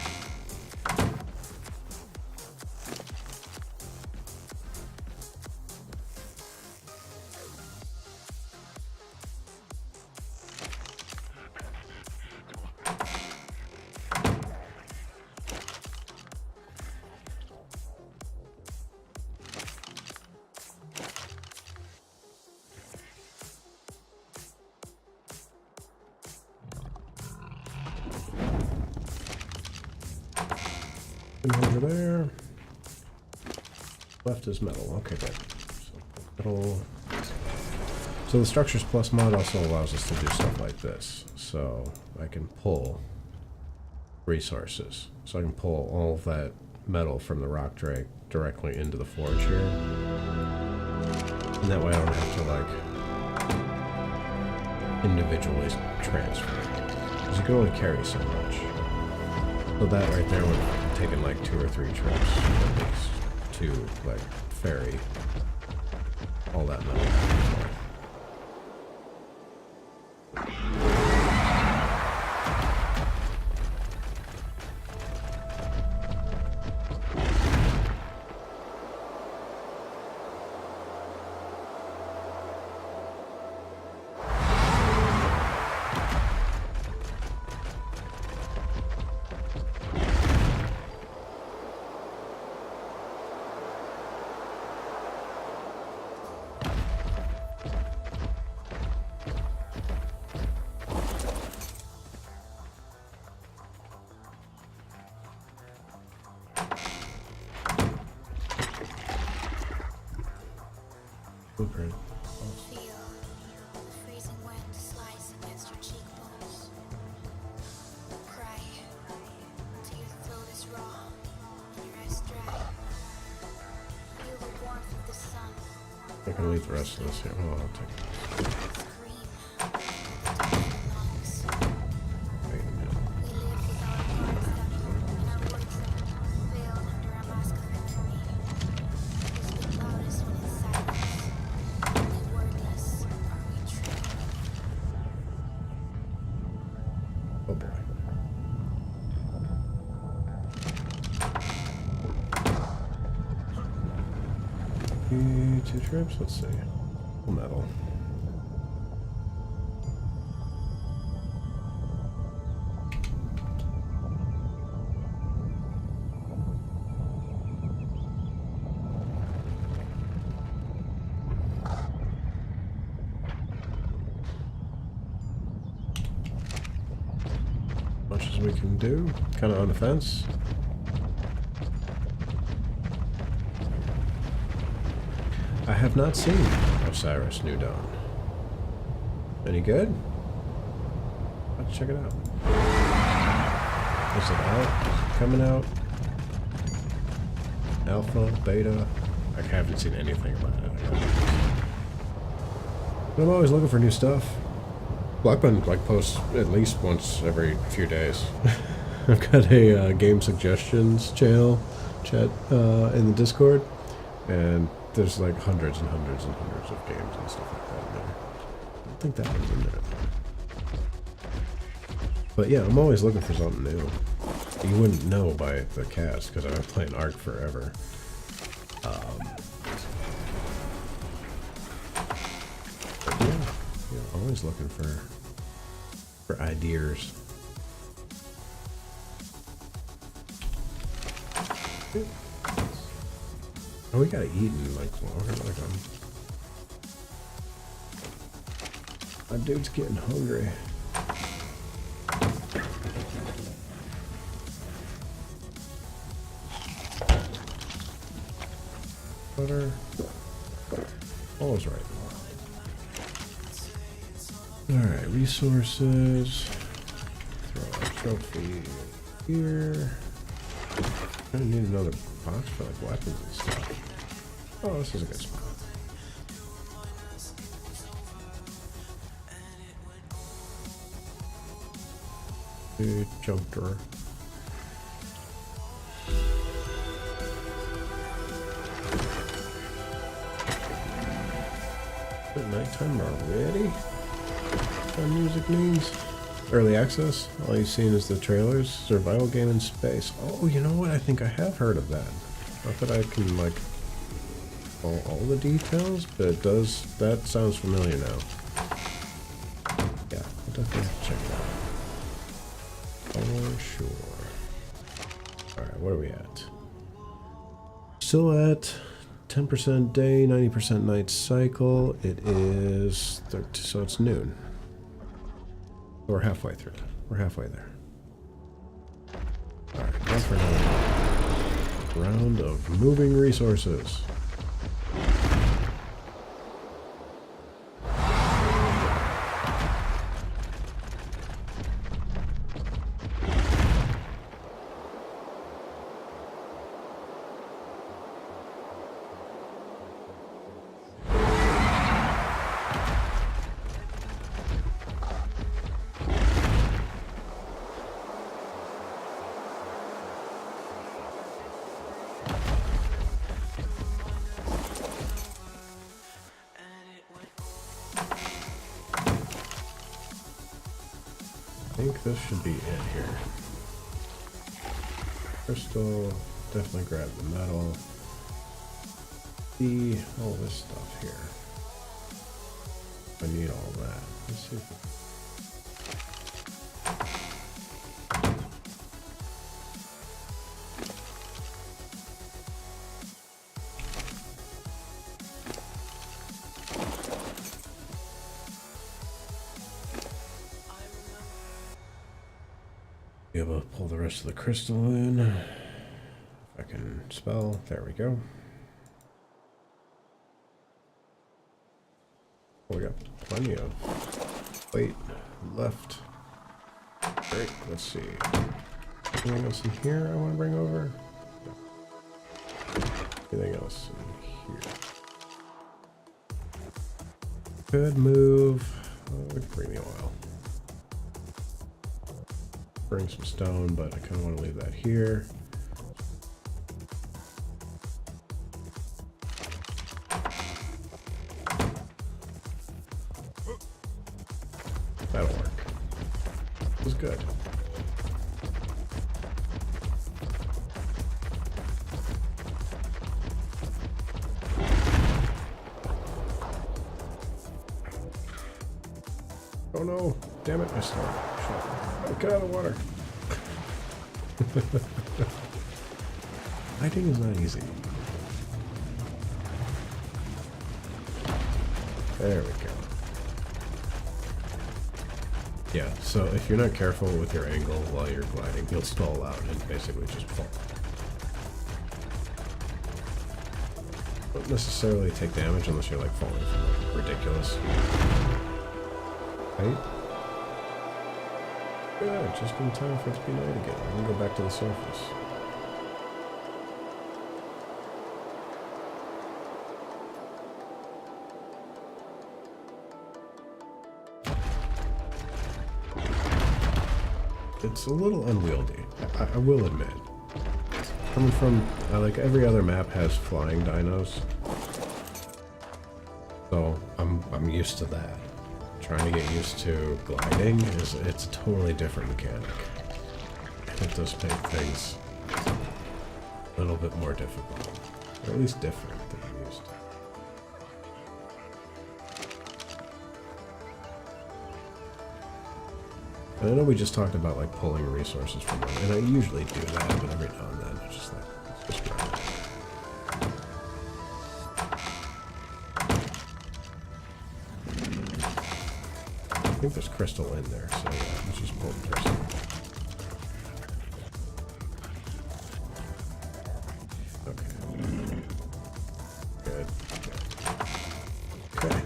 Over there. Left is metal. Okay, good. So metal. So the Structures Plus mod also allows us to do stuff like this. So I can pull resources. So I can pull all of that metal from the rock drake directly into the forge here. And that way I don't have to individually transfer. Because you can only carry so much. So that right there would have taken like 2 or 3 trips at least to ferry all that metal. Blueprint. Feel the freezing wind slice against your cheekbones. Cry till your throat is raw and your eyes dry. Feel the warmth of the sun. I can leave the rest of this here. Oh, I'll take it. Scream at the top of your lungs. Wait a minute. We live with our hearts done and our words veiled under a mask of infamy. We speak loudest when it's silence. Only wordless are we true. Oh boy. Two trips, let's see. Metal. we can do. Kind of on the fence. I have not seen Osiris New Dawn. Any good? Let's check it out. Is it out? Is it coming out? Alpha? Beta? I haven't seen anything about it. But I'm always looking for new stuff. Blackbun like posts at least once every few days. I've got a game suggestions channel chat in the Discord, and there's like hundreds and hundreds and hundreds of games and stuff like that in there. I don't think that one's in there. But yeah, I'm always looking for something new. You wouldn't know by the cast because I've been playing Ark forever. But yeah, always looking for ideas. Oh, we gotta eat in like longer. My dude's getting hungry. Butter. Always right. Alright, resources. Throw a trophy here. I need another box for like weapons and stuff. Oh, this is a good spot. Good junk drawer. At nighttime already? What music means? Early access? All you've seen is the trailers. Survival game in space. Oh, you know what? I think I have heard of that. Not that I can, like, all the details, but it does. That sounds familiar now. Yeah, I'll definitely have to check that out. For sure. Alright, what are we at? Still at 10% day, 90% night cycle. It is 13, so it's noon. We're halfway through. We're halfway there. Alright, now for another round of moving resources. I think this should be it here. Crystal, definitely grab the metal. All this stuff here. I need all that. Let's see if be able to pull the rest of the crystal in. If I can spell, there we go. Oh, we got plenty of weight left. Great, let's see. Anything else in here I want to bring over? No. Anything else in here? Could move. We can bring the oil. Bring some stone, but I kind of want to leave that here. That'll work. This is good. Oh no! Damn it! I stole it. Oh, get out of the water. Hiding is not easy. There we go. Yeah, so if you're not careful with your angle while you're gliding, you'll stall out and basically just fall. Don't necessarily take damage unless you're like falling from like ridiculous height. Yeah, just in time for it to be night again. I can go back to the surface. It's a little unwieldy, I will admit. Coming from, like, every other map has flying dinos. So, I'm used to that. Trying to get used to gliding it's a totally different mechanic. It does make things a little bit more difficult. Or at least different than I'm used to. And I know we just talked about like pulling resources from them, and I usually do that, but every now and then it's just like, it's just right. I think there's crystal in there, so yeah, let's just pull the crystal. Okay. Good. Okay.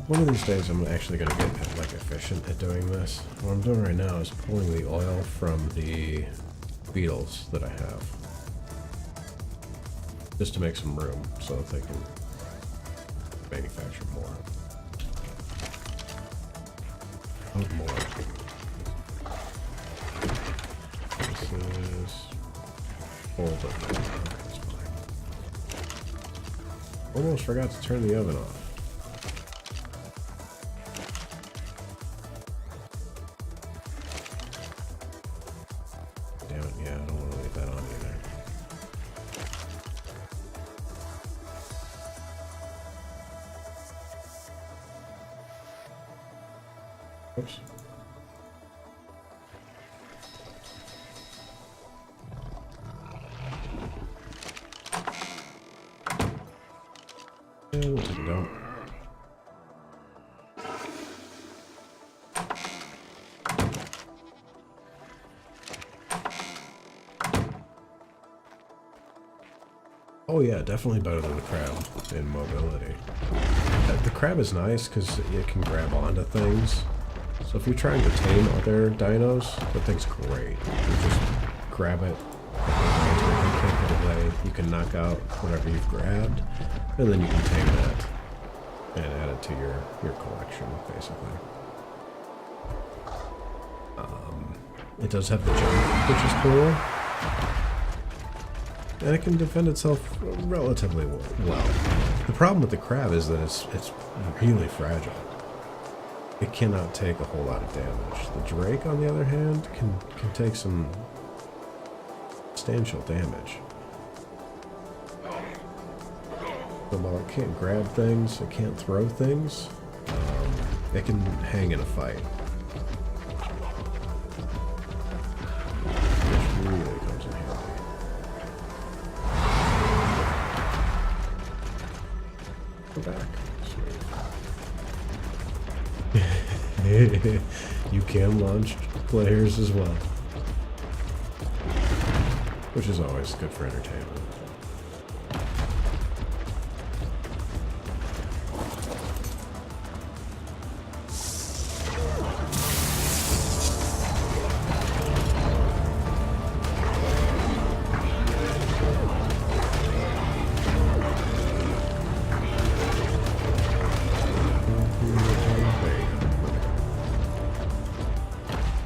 One of these days I'm actually going to get like efficient at doing this. What I'm doing right now is pulling the oil from the beetles that I have. Just to make some room so that they can manufacture more. Oh, more. This is hold up. Okay, that's fine. Almost forgot to turn the oven off. Damn it, yeah, I don't want to leave that on either. Oops. And we'll take it down. Oh yeah, definitely better than the crab in mobility. The crab is nice because it can grab onto things. So if you're trying to tame other dinos, that thing's great. You just grab it, you can't get away, you can knock out whatever you've grabbed, and then you can tame that and add it to your collection, basically. It does have the jump, which is cool. And it can defend itself relatively well. The problem with the crab is that it's really fragile. It cannot take a whole lot of damage. The drake, on the other hand, can take some substantial damage. But while it can't grab things, it can't throw things, it can hang in a fight. Which really comes in handy. Go back. Sweet. You can launch players as well. Which is always good for entertainment.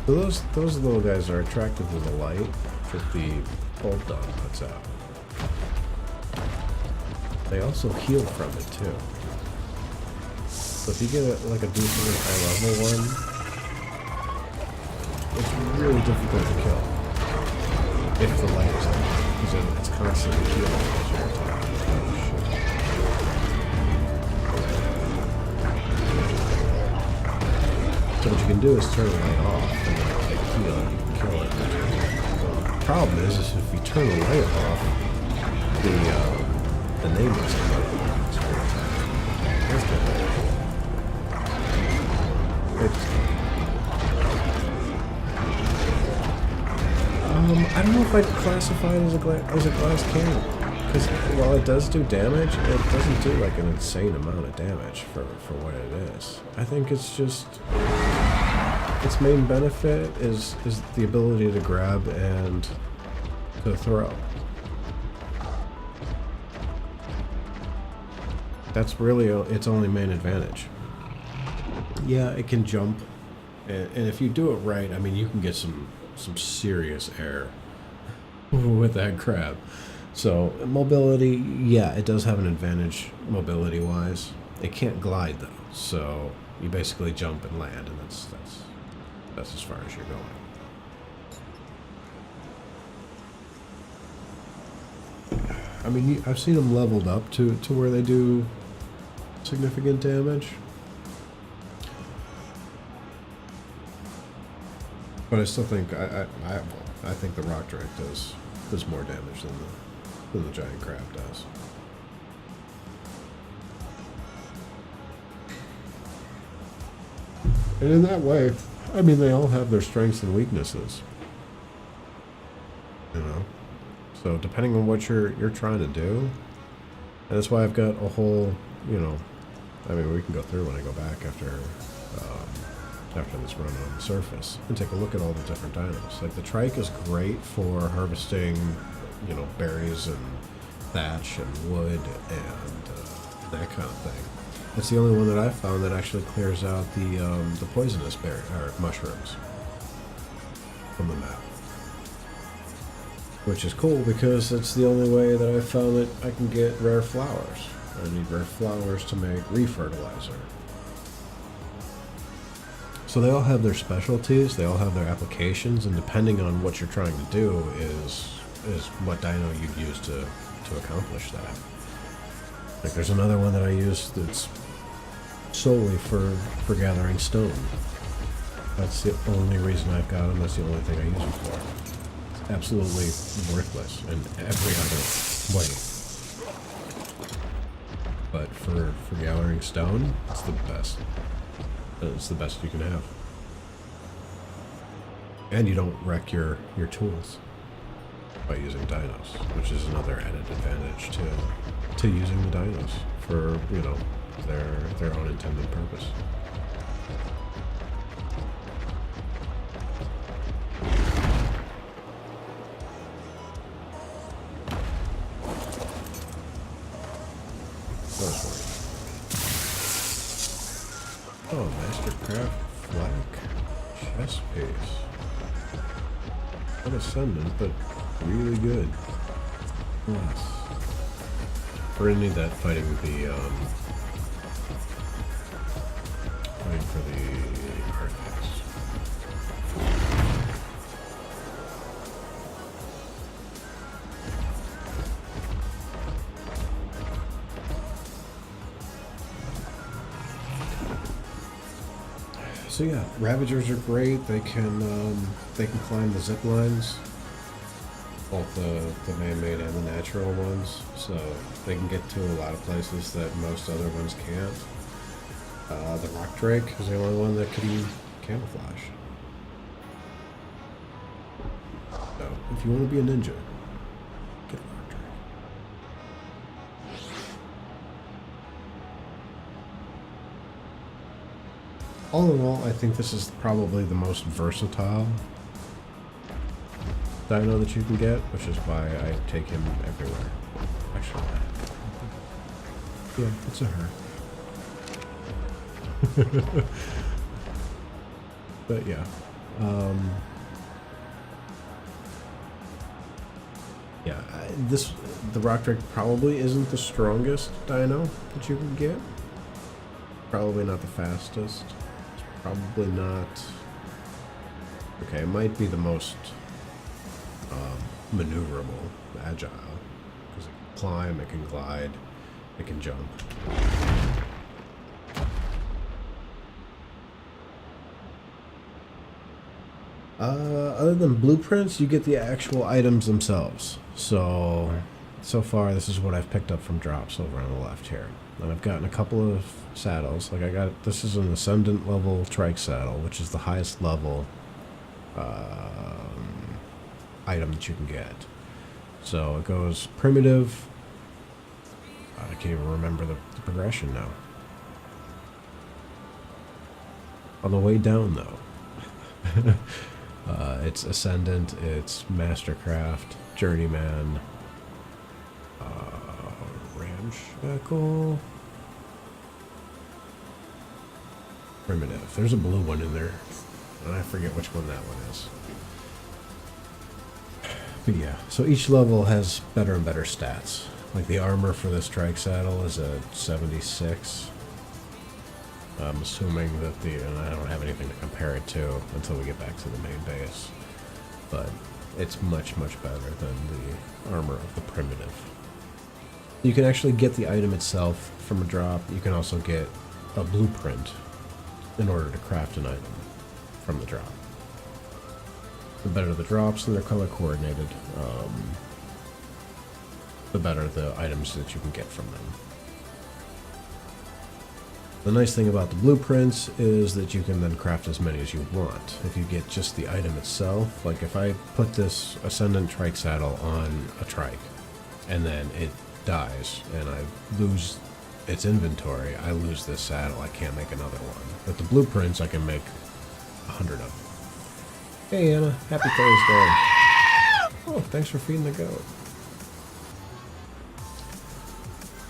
So those little guys are attracted to the light that the bulb dog puts out. They also heal from it too. So if you get like a decently high level one, it's really difficult to kill if the light is on, because it's constantly healing as you're attacking. So what you can do is turn the light off and then take a heal and you can kill it. The problem is if you turn the light off, the name doesn't come up. That's good. I don't know if I'd classify it as a glass cannon. Because while it does do damage, it doesn't do like an insane amount of damage for what it is. I think it's just its main benefit is the ability to grab and to throw. That's really its only main advantage. Yeah, it can jump, and if you do it right, I mean, you can get some serious air with that crab. So mobility, yeah, it does have an advantage mobility-wise. It can't glide though, so you basically jump and land, and that's as far as you're going. I mean, I've seen them leveled up to where they do significant damage. But I still think I think the rock drake does more damage than the giant crab does. And in that way, I mean, they all have their strengths and weaknesses. You know, so depending on what you're trying to do, and that's why I've got a whole, you know, I mean, we can go through when I go back after this run on the surface and take a look at all the different dinos. Like the trike is great for harvesting, you know, berries and thatch and wood and that kind of thing. It's the only one that I've found that actually clears out the poisonous berry or mushrooms from the map, which is cool because it's the only way that I've found that I can get rare flowers. I need rare flowers to make refertilizer. So they all have their specialties, they all have their applications, and depending on what you're trying to do is what dino you'd use to accomplish that. Like there's another one that I use that's solely for gathering stone. That's the only reason I've got them, that's the only thing I use them for. It's absolutely worthless in every other way. But for gathering stone, it's the best. It's the best you can have. And you don't wreck your tools by using dinos, which is another added advantage to using the dinos for, you know, their own intended purpose. Oh, Mastercraft Flak chess piece. Not ascendant, but really good. Yes. We're gonna need that fighting for the Arthas. So yeah, Ravagers are great. They can climb the zip lines, both the man-made and the natural ones. So they can get to a lot of places that most other ones can't. The rock drake is the only one that can camouflage. So if you want to be a ninja, get a rock drake. All in all, I think this is probably the most versatile dino that you can get, which is why I take him everywhere. Actually, yeah, it's a her. But yeah, the rock drake probably isn't the strongest dino that you can get. Probably not the fastest. Probably not. Okay, it might be the most maneuverable, agile, because it can climb, it can glide, it can jump. Other than blueprints, you get the actual items themselves. So so far, this is what I've picked up from drops over on the left here. And I've gotten a couple of saddles. Like this is an Ascendant level trike saddle, which is the highest level item that you can get. So it goes primitive. I can't even remember the progression now. On the way down, though, it's Ascendant, it's Mastercraft, Journeyman, Ramshackle, Primitive. There's a blue one in there, and I forget which one that one is. But yeah, so each level has better and better stats. Like the armor for this trike saddle is a 76. I'm assuming that and I don't have anything to compare it to until we get back to the main base. But it's much, much better than the armor of the primitive. You can actually get the item itself from a drop. You can also get a blueprint in order to craft an item from the drop. The better the drops and they're color coordinated, the better the items that you can get from them. The nice thing about the blueprints is that you can then craft as many as you want. If you get just the item itself, like if I put this Ascendant trike saddle on a trike and then it dies and I lose its inventory, I lose this saddle. I can't make another one. With the blueprints, I can make 100 of them. Hey Anna, happy Thursday. Oh, thanks for feeding the goat.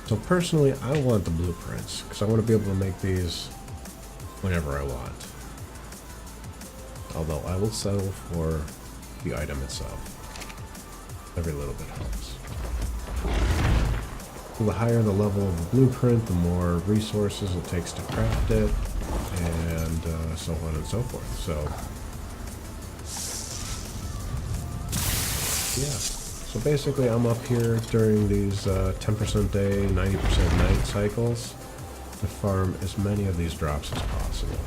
So personally, I want the blueprints, because I want to be able to make these whenever I want. Although I will settle for the item itself. Every little bit helps. So the higher the level of the blueprint, the more resources it takes to craft it, and so on and so forth. So, yeah. So basically I'm up here during these 10% day, 90% night cycles to farm as many of these drops as possible.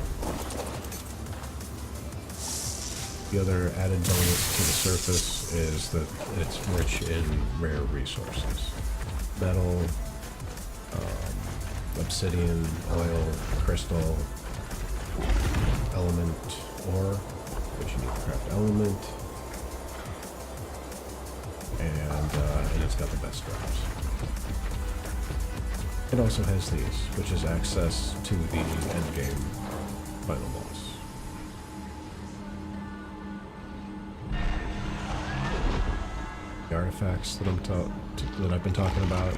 The other added bonus to the surface is that it's rich in rare resources. Metal, obsidian, oil, crystal, element ore, which you need to craft element. And it's got the best drops. It also has these, which is access to the endgame final boss. The artifacts that I've been talking about.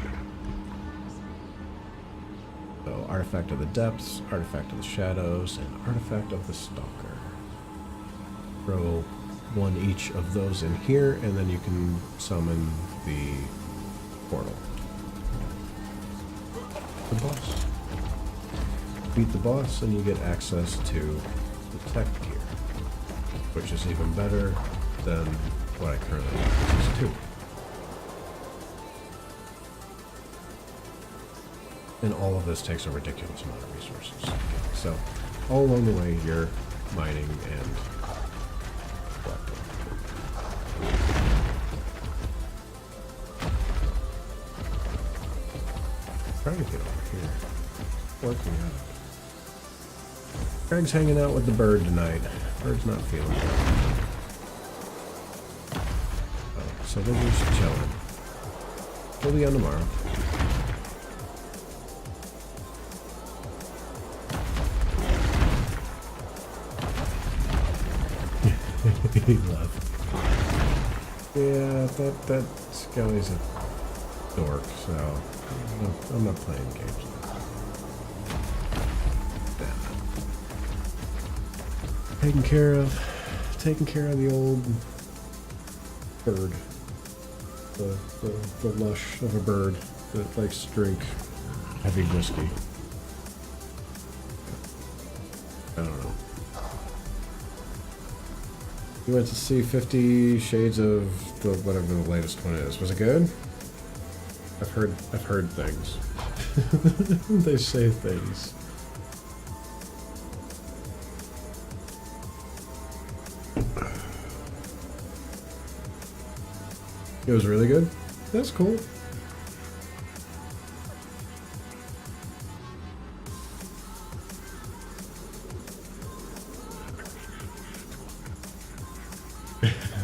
So, Artifact of the Depths, Artifact of the Shadows, and Artifact of the Stalker. Throw one each of those in here, and then you can summon the portal. The boss. Beat the boss, and you get access to the tech gear, which is even better than what I currently have access to. And all of this takes a ridiculous amount of resources. So, all along the way, you're mining and collecting. Trying to get over here. Working out. Greg's hanging out with the bird tonight. Bird's not feeling well. Oh, so they're just chilling. He'll be on tomorrow. He left. Yeah, that Skelly's a dork, so I'm not playing games now. Damn it. Taking care of the old bird. The lush of a bird that likes to drink heavy whiskey. I don't know. We went to see 50 Shades of the whatever the latest one is. Was it good? I've heard things. They say things. It was really good? That's cool.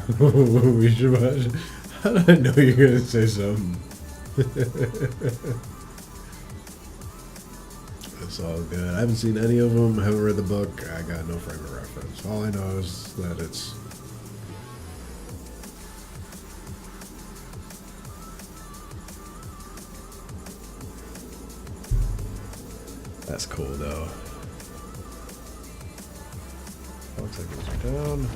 We should watch. How did I know you were gonna say something? It's all good. I haven't seen any of them. Haven't read the book. I got no frame of reference. All I know is that it's. That's cool though. Looks like these are down.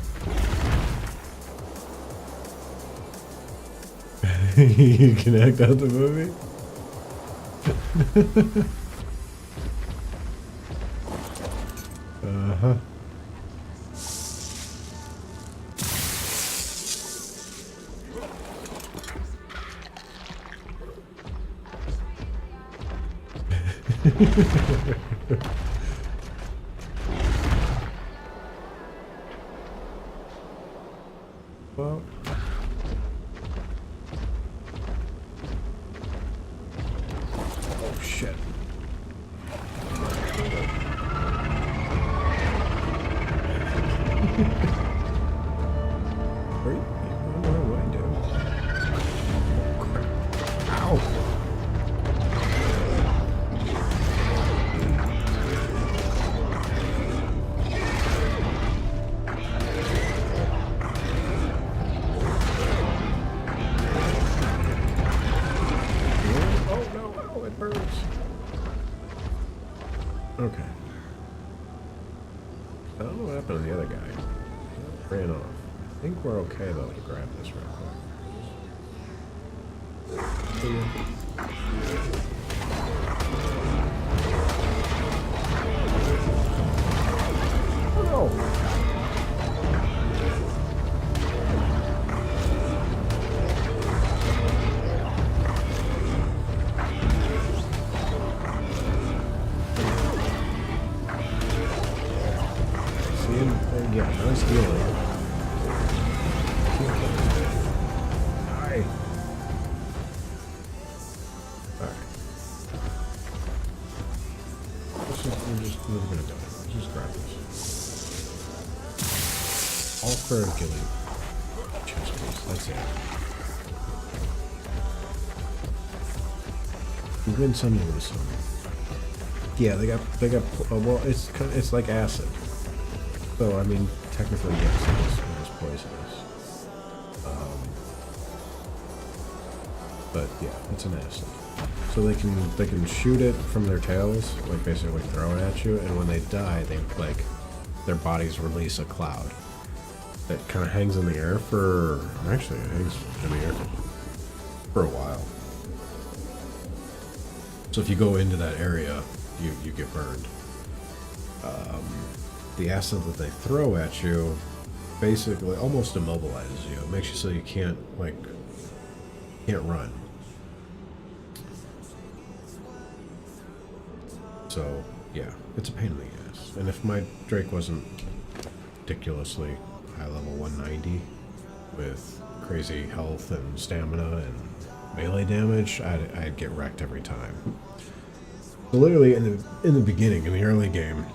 You can act out the movie? Uh-huh. Well. Oh shit. What do I do? Oh crap. Ow! Oh no, ow, it burns. Okay. I don't know what happened to the other guy. He ran off. I think we're okay though to grab this real quick. Oh no! Yeah, nice healing. Die. Alright. We're gonna die. Let's just grab this. All for killing. Chest piece, that's it. You win some, you lose some. Yeah, they got, well, it's like acid. So, I mean, technically, yes, it is poisonous. But yeah, it's an acid. So they can shoot it from their tails, like basically throw it at you, and when they die, they like their bodies release a cloud that kind of hangs in the air for actually it hangs in the air for a while. So if you go into that area, you get burned. The acid that they throw at you basically almost immobilizes you. It makes you so you can't run. So yeah, it's a pain in the ass. And if my Drake wasn't ridiculously high level 190 with crazy health and stamina and melee damage, I'd get wrecked every time. So literally in the beginning, in the early game,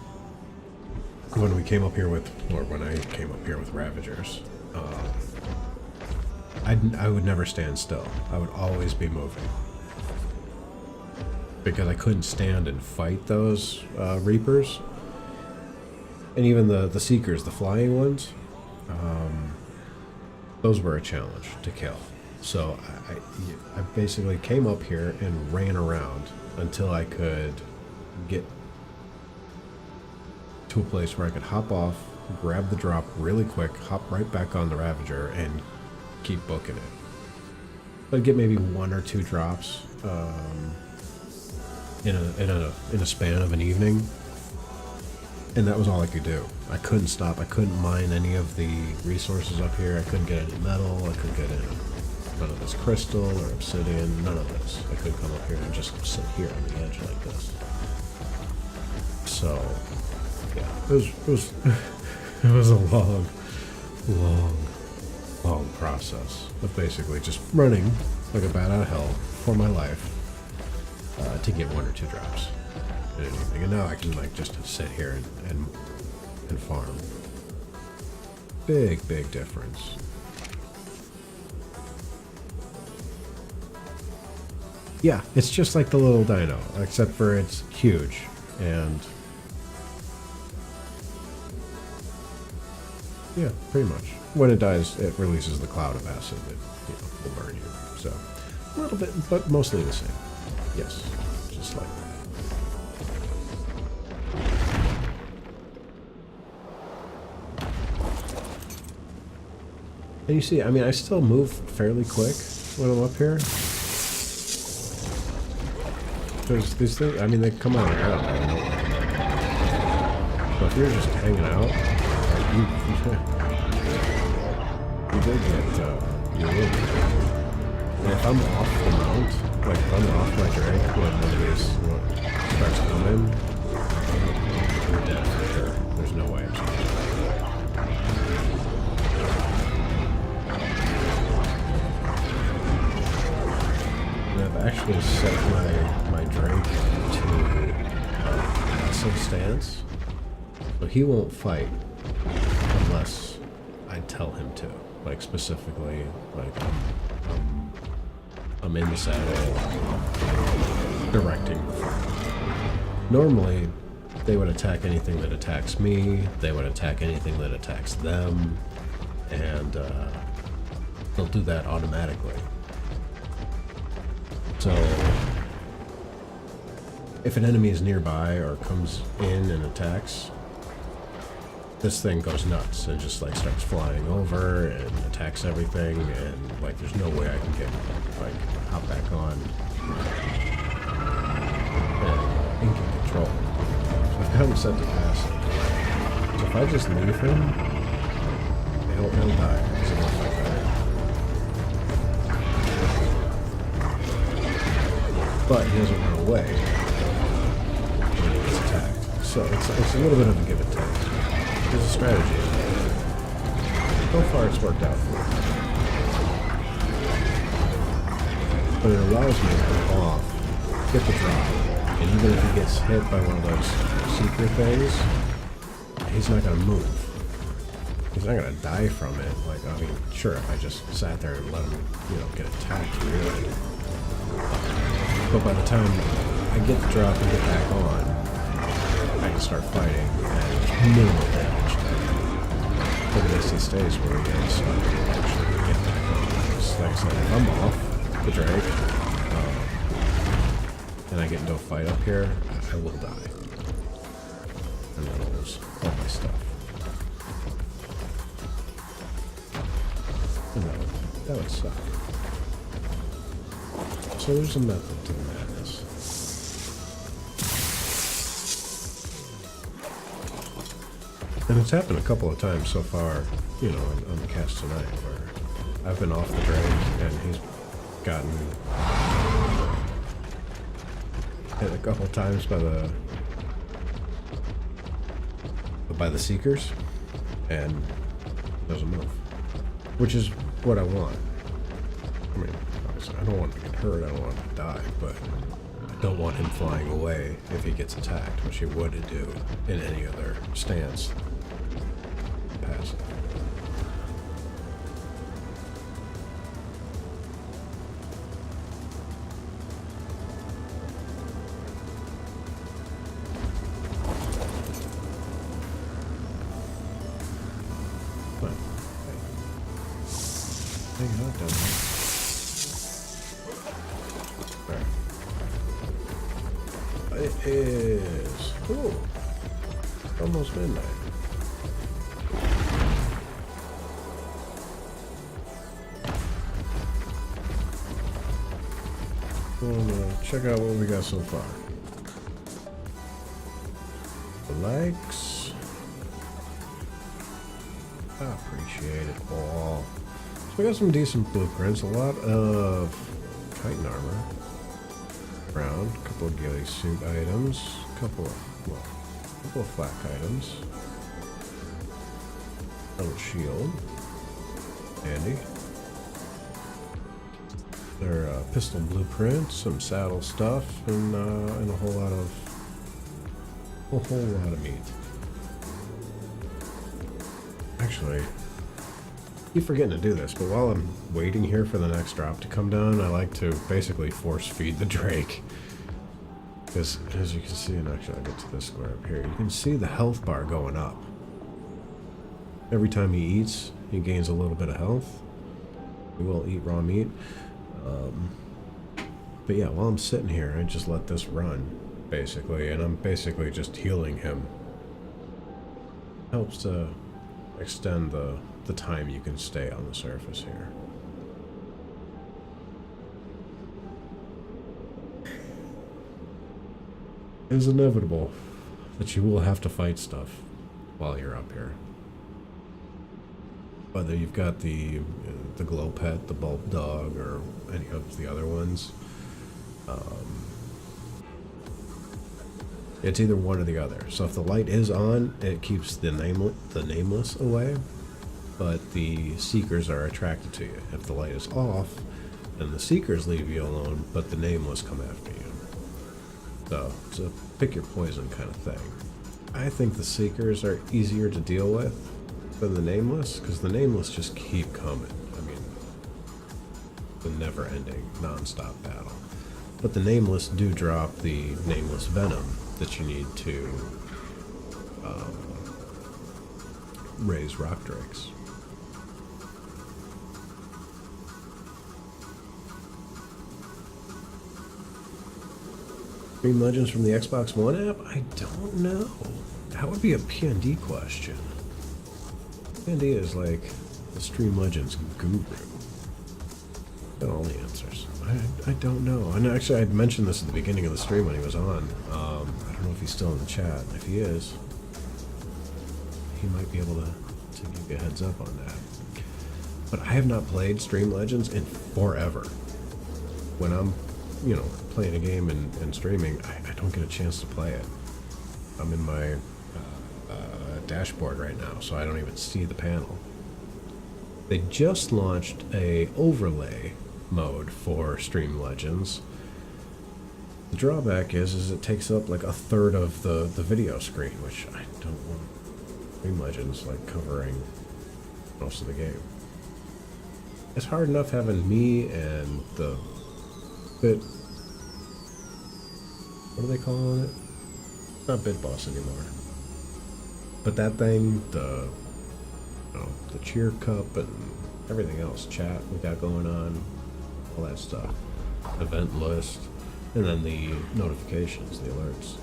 when I came up here with Ravagers, I would never stand still. I would always be moving. Because I couldn't stand and fight those Reapers. And even the Seekers, the flying ones, those were a challenge to kill. So I basically came up here and ran around until I could get to a place where I could hop off, grab the drop really quick, hop right back on the Ravager, and keep booking it. I'd get maybe 1 or 2 drops in a span of an evening, and that was all I could do. I couldn't stop. I couldn't mine any of the resources up here. I couldn't get any metal. I couldn't get any none of this crystal or obsidian. None of this. I couldn't come up here and just sit here on the edge like this. So yeah, it was a long process of basically just running like a bat out of hell for my life to get 1 or 2 drops in anything. And now I can like just sit here and farm. Big difference. Yeah, it's just like the little dino, except for it's huge. And yeah, pretty much. When it dies, it releases the cloud of acid that will burn you. So a little bit, but mostly the same. Yes, just like that. And you see, I mean, I still move fairly quick when I'm up here. Because these things, I mean, they come out of the ground out of nowhere. So if you're just hanging out, like you did get, you will be. And if I'm off the mount, like if I'm off my drink when one of these starts coming, I'm dead for sure. There's no way I'm surviving. I've actually set my drink to passive stance, so he won't fight unless I tell him to. Like specifically, like I'm in the saddle, directing the fight. Normally, they would attack anything that attacks me. They would attack anything that attacks them, and they'll do that automatically. So, if an enemy is nearby or comes in and attacks, this thing goes nuts and just like starts flying over and attacks everything, and like there's no way I can get like hop back on and ink in control. So I've got him set to passive. So if I just leave him, he'll die because he won't fight back. But he doesn't run away when he gets attacked. So it's a little bit of a give and take. There's a strategy. So far it's worked out for me. But it allows me to come off, get the drop, and even if he gets hit by one of those secret things, he's not going to move. He's not going to die from it. Like, I mean, sure, if I just sat there and let him, get attacked, really. But by the time I get the drop and get back on, I can start fighting at minimal damage. But at least he stays where he is, so I can actually get back on. Because, like I said, if I'm off the Drake, and I get into a fight up here, I will die. And then I'll lose all my stuff. And that would suck. So there's a method to the madness. And it's happened a couple of times so far, on the cast tonight, where I've been off the Drake and he's gotten hit a couple of times by the Seekers and doesn't move. Which is what I want. I mean, obviously, I don't want him to get hurt, I don't want him to die, but I don't want him flying away if he gets attacked, which he would do in any other stance. Passive. But, hey, hang out down there. It is. Ooh. Almost midnight. We'll check out what we got so far. The likes. I appreciate it all. So we got some decent blueprints, a lot of Titan armor. Around, a couple of ghillie suit items, a couple of flak items. A little shield. Handy. Their pistol blueprints, some saddle stuff, and a whole lot of meat. Actually, keep forgetting to do this, but while I'm waiting here for the next drop to come down, I like to basically force feed the Drake. Because as you can see, and actually I'll get to this square up here, you can see the health bar going up. Every time he eats, he gains a little bit of health. He will eat raw meat. But yeah, while I'm sitting here, I just let this run, basically, and I'm basically just healing him. Helps to extend the time you can stay on the surface here. It is inevitable that you will have to fight stuff while you're up here. Whether you've got the glow pet, the bulb dog, or any of the other ones, it's either one or the other. So if the light is on, it keeps the nameless away, but the seekers are attracted to you. If the light is off, then the seekers leave you alone, but the nameless come after you. So it's a pick your poison kind of thing. I think the seekers are easier to deal with than the nameless, because the nameless just keep coming. I mean, the never-ending, non-stop battle. But the nameless do drop the nameless venom that you need to raise rock drakes. Stream Legends from the Xbox One app? I don't know. That would be a PND question. PND is like the Stream Legends guru. Got all the answers. I don't know. And actually, I mentioned this at the beginning of the stream when he was on. I don't know if he's still in the chat. If he is, he might be able to give you a heads up on that. But I have not played Stream Legends in forever. When I'm, you know, playing a game and streaming, I don't get a chance to play it. I'm in my dashboard right now, so I don't even see the panel. They just launched a overlay mode for Stream Legends. The drawback is it takes up like a third of the video screen, which I don't want. Stream Legends like covering most of the game. It's hard enough having me and the bit. What are they calling it? Not BitBoss anymore. But that thing, the cheer cup and everything else, chat we got going on, all that stuff, event list, and then the notifications, the alerts.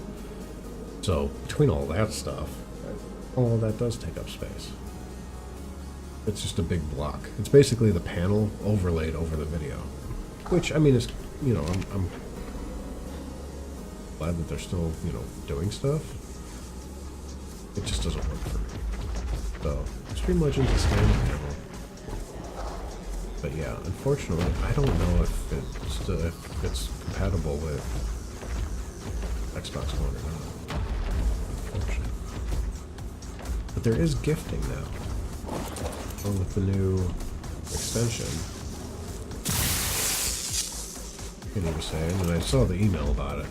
So between all that stuff, all of that does take up space. It's just a big block. It's basically the panel overlaid over the video, which I mean is, you know, I'm glad that they're still, you know, doing stuff. It just doesn't work for me. So Stream Legends is staying panel. But yeah, unfortunately, I don't know if it's compatible with Xbox One or not. Unfortunately. But there is gifting now. Along with the new extension. He was saying, and I saw the email about it.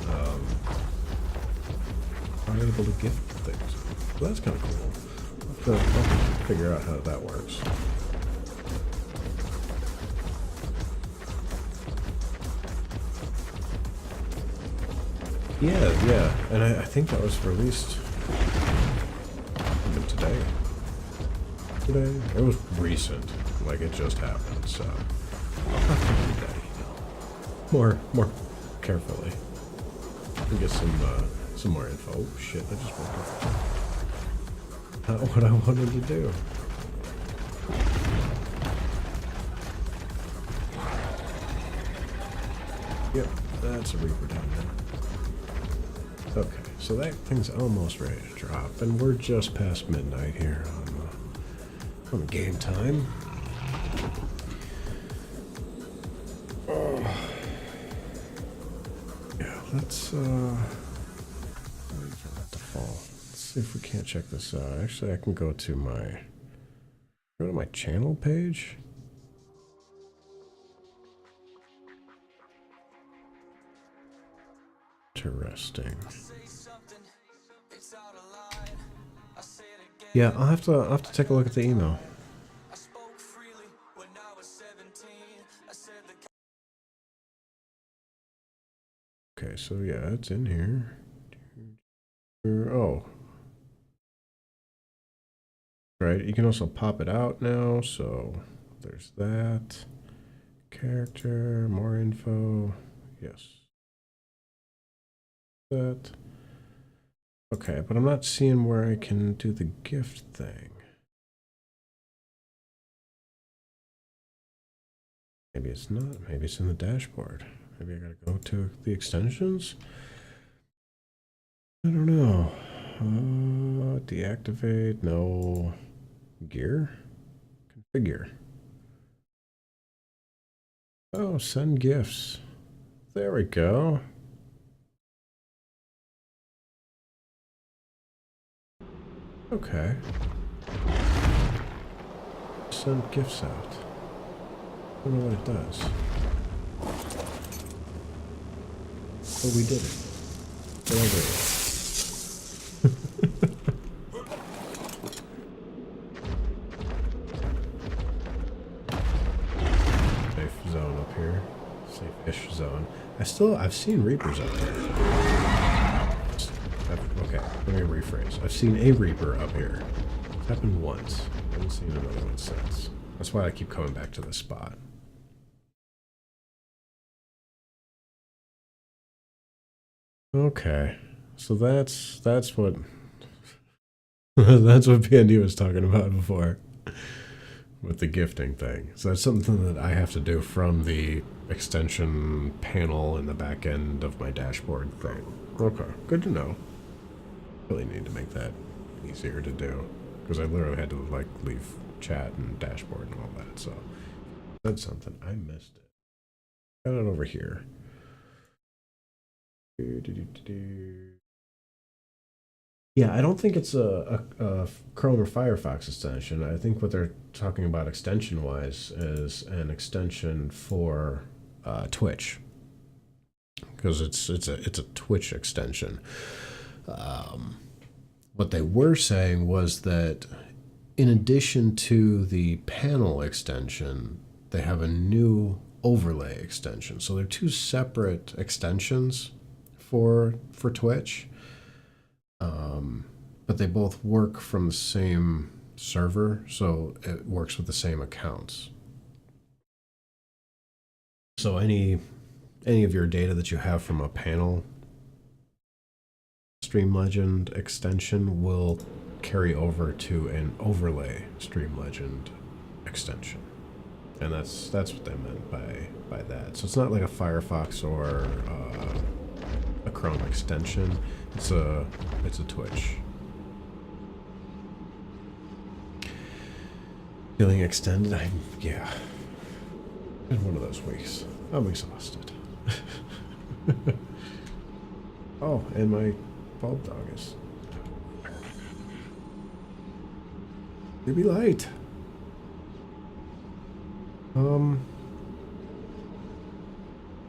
Are able to gift things. Well, that's kind of cool. I'll have to figure out how that works. Yeah, and I think that was released even today. It was recent, like it just happened, so I'll have to read that email more carefully and get some more info. Oh shit, I just woke up. Not what I wanted to do. Yep, that's a Reaper down there. Okay, so that thing's almost ready to drop, and we're just past midnight here on game time. Oh. Yeah, let's wait for that to fall. Let's see if we can't check this out. Actually, I can go to my channel page. Interesting. Yeah, I'll have to take a look at the email. Okay, so yeah, it's in here. Oh. Right, you can also pop it out now, so there's that. Character, more info. Yes. That. Okay, but I'm not seeing where I can do the gift thing. Maybe it's not. Maybe it's in the dashboard. Maybe I gotta go to the extensions? I don't know. Deactivate. No. Gear? Configure. Oh, send gifts. There we go. Okay. Send gifts out. I don't know what it does. Oh, we did it. Whatever it is. Safe zone up here. Safe-ish zone. I've seen Reapers up here. Okay, let me rephrase. I've seen a Reaper up here. It's happened once. I haven't seen another one since. That's why I keep coming back to this spot. Okay, so that's what that's what Pandy was talking about before with the gifting thing. So that's something that I have to do from the extension panel in the back end of my dashboard thing. Okay, good to know. Really need to make that easier to do because I literally had to like leave chat and dashboard and all that. So that's something I missed it. Got it over here. Yeah, I don't think it's a Chrome or Firefox extension. I think what they're talking about extension-wise is an extension for Twitch, because it's a Twitch extension. What they were saying was that in addition to the panel extension, they have a new overlay extension. So they're two separate extensions for Twitch. But they both work from the same server, so it works with the same accounts. So any of your data that you have from a panel Stream Legend extension will carry over to an overlay Stream Legend extension. And that's what they meant by that. So it's not like a Firefox or a Chrome extension. It's a Twitch. Feeling extended? Yeah. It's one of those weeks. I'm exhausted. Oh, and my bulb dog is. Ruby Light. I mean,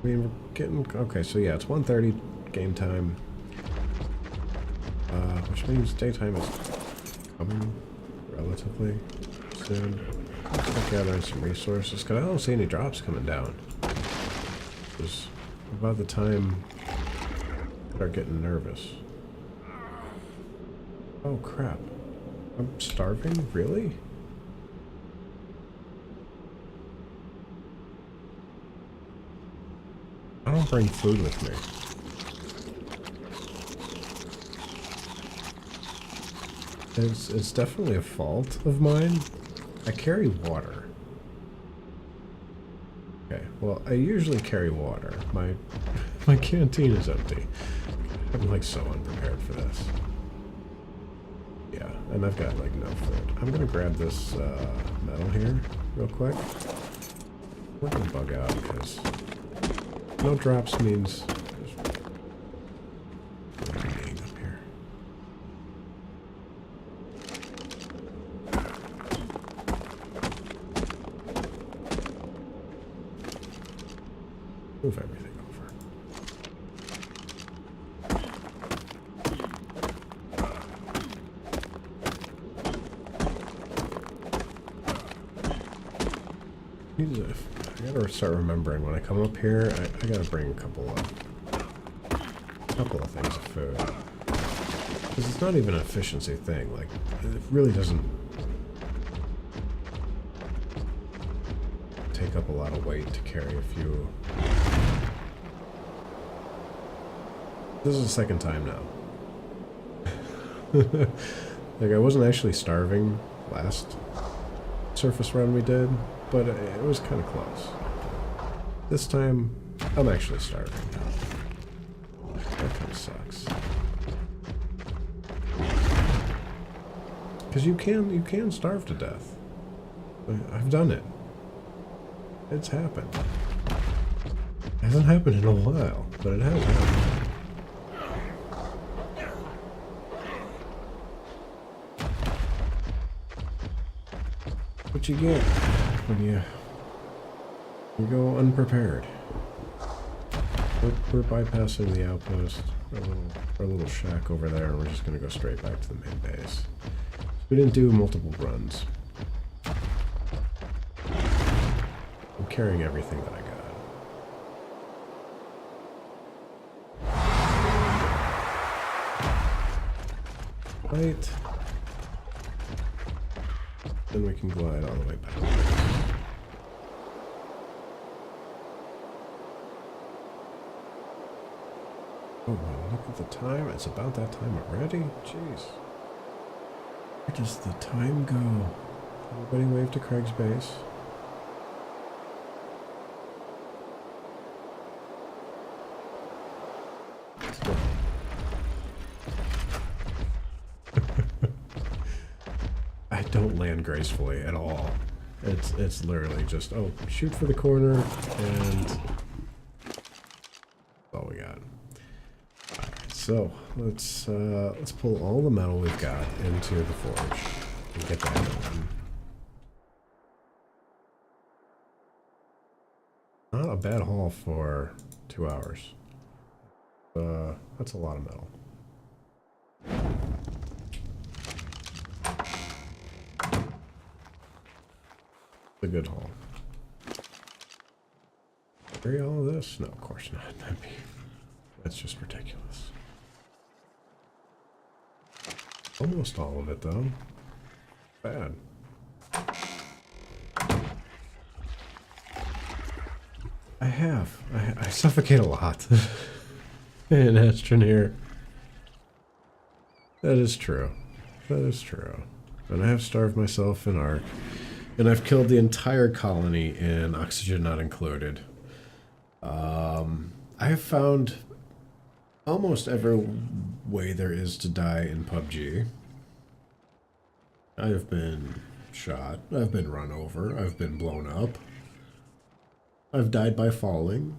we're getting okay. So yeah, it's 1:30 game time, which means daytime is coming relatively soon. Start gathering some resources because I don't see any drops coming down. Because about the time I start getting nervous. Oh crap! I'm starving? Really? I don't bring food with me. It's definitely a fault of mine. I carry water. Okay, well, I usually carry water. My canteen is empty. I'm like so unprepared for this. Yeah, and I've got like no food. I'm gonna grab this metal here real quick. We're gonna bug out because no drops means there's being up here. Move everything over. I gotta start remembering when I come up here, I gotta bring a couple up. couple of things of food. Because it's not even an efficiency thing. Like, it really doesn't take up a lot of weight to carry a few. This is the second time now. Like, I wasn't actually starving last surface run we did, but it was kind of close. This time, I'm actually starving. That kind of sucks. Because you can starve to death. I've done it. It's happened. It hasn't happened in a while, but it has happened. What you get when you go unprepared. We're bypassing the outpost, our little shack over there, and we're just gonna go straight back to the main base. We didn't do multiple runs. I'm carrying everything that I got. Right. Then we can glide all the way back. Oh, well, look at the time. It's about that time already? Jeez. Where does the time go? Everybody wave to Craig's base. I don't land gracefully at all. It's literally just, oh, shoot for the corner, and that's all we got. Alright, so let's pull all the metal we've got into the forge and get that going. Not a bad haul for 2 hours. That's a lot of metal. A good haul. Carry all of this? No, of course not. That's just ridiculous. Almost all of it, though. Bad. I suffocate a lot in Astroneer. That is true. That is true. And I have starved myself in Ark. And I've killed the entire colony in Oxygen Not Included. I have found almost every way there is to die in PUBG. I have been shot. I've been run over. I've been blown up. I've died by falling.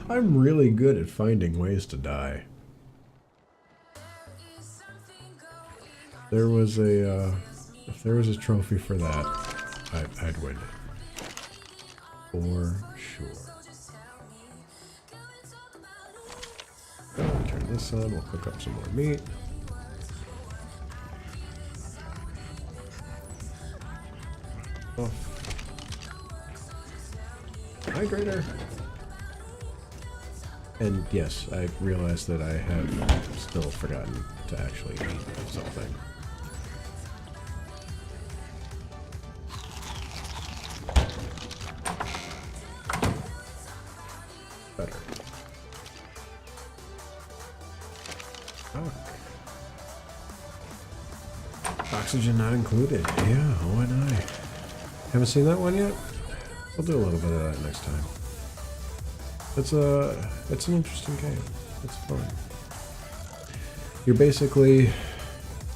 I'm really good at finding ways to die. There was a, if there was a trophy for that, I'd win it. For sure. Turn this on, we'll cook up some more meat. Oh. Hydrator! And yes, I realized that I have still forgotten to actually eat something. Better. Oh. Oxygen Not Included. Yeah, why not? Haven't seen that one yet? We'll do a little bit of that next time. It's an interesting game. It's fun. You're basically,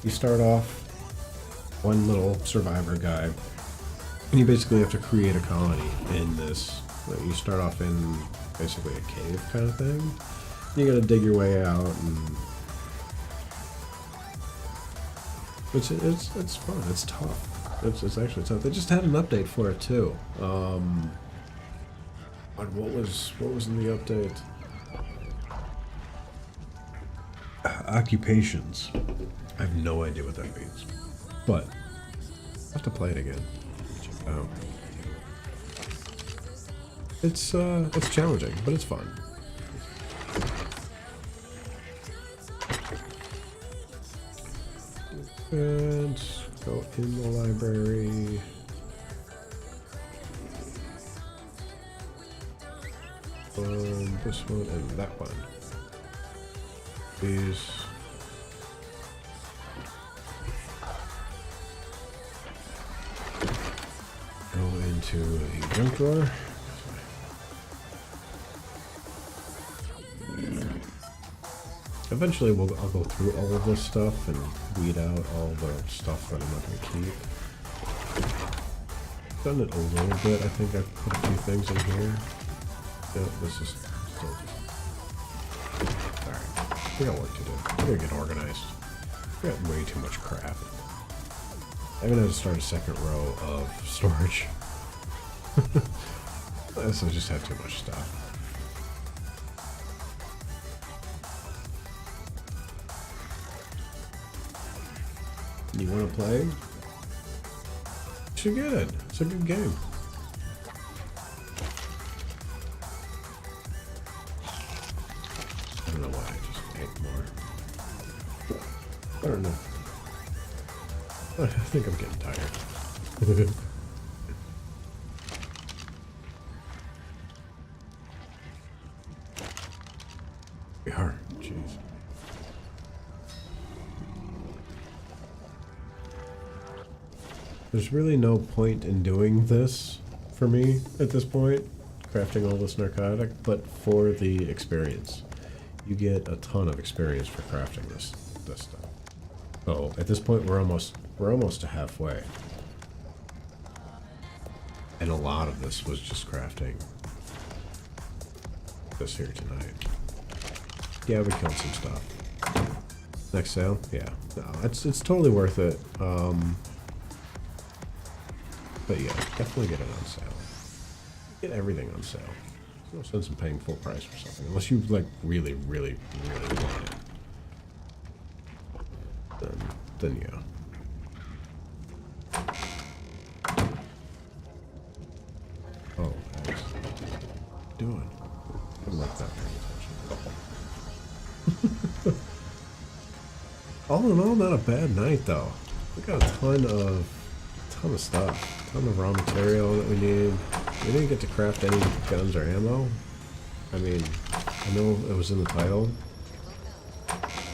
you start off one little survivor guy, and you basically have to create a colony in this. You start off in basically a cave kind of thing. You gotta dig your way out, and it's fun. It's tough. It's actually tough. They just had an update for it too. What was in the update? Occupations. I have no idea what that means, but I have to play it again. Check it out. It's challenging, but it's fun. And go in the library. This one and that one. These. Go into the junk drawer. Eventually, I'll go through all of this stuff and weed out all the stuff that I'm not going to keep. Done it a little bit. I think I've put a few things in here. Yeah, this is still just... Alright, we got work to do. We gotta get organized. We got way too much crap. I'm gonna have to start a second row of storage. This I just have too much stuff. You want to play? You should get it. It's a good game. I don't know why I just ate more. I don't know. I think I'm getting tired. We are. Jeez. There's really no point in doing this for me at this point, crafting all this narcotic, but for the experience. You get a ton of experience for crafting this stuff. So at this point we're almost to halfway. And a lot of this was just crafting this here tonight. Yeah, we killed some stuff. Next sale? Yeah. No, it's totally worth it. But yeah, definitely get it on sale. Get everything on sale. There's no sense in paying full price for something unless you like really, really, really want it. Then yeah. Oh, Alex. What are you doing? I'm like not paying attention. All in all, not a bad night though. We got a ton of stuff. A ton of raw material that we need. We didn't get to craft any guns or ammo. I mean, I know it was in the title,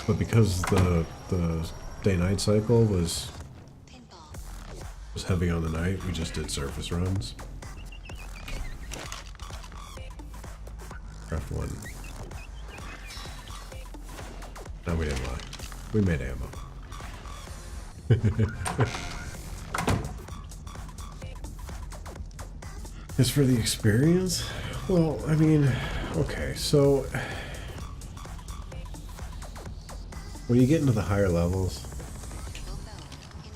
but because the day-night cycle was heavy on the night, we just did surface runs. Craft one. No, we didn't lie. We made ammo. As for the experience, well, I mean, okay, so when you get into the higher levels,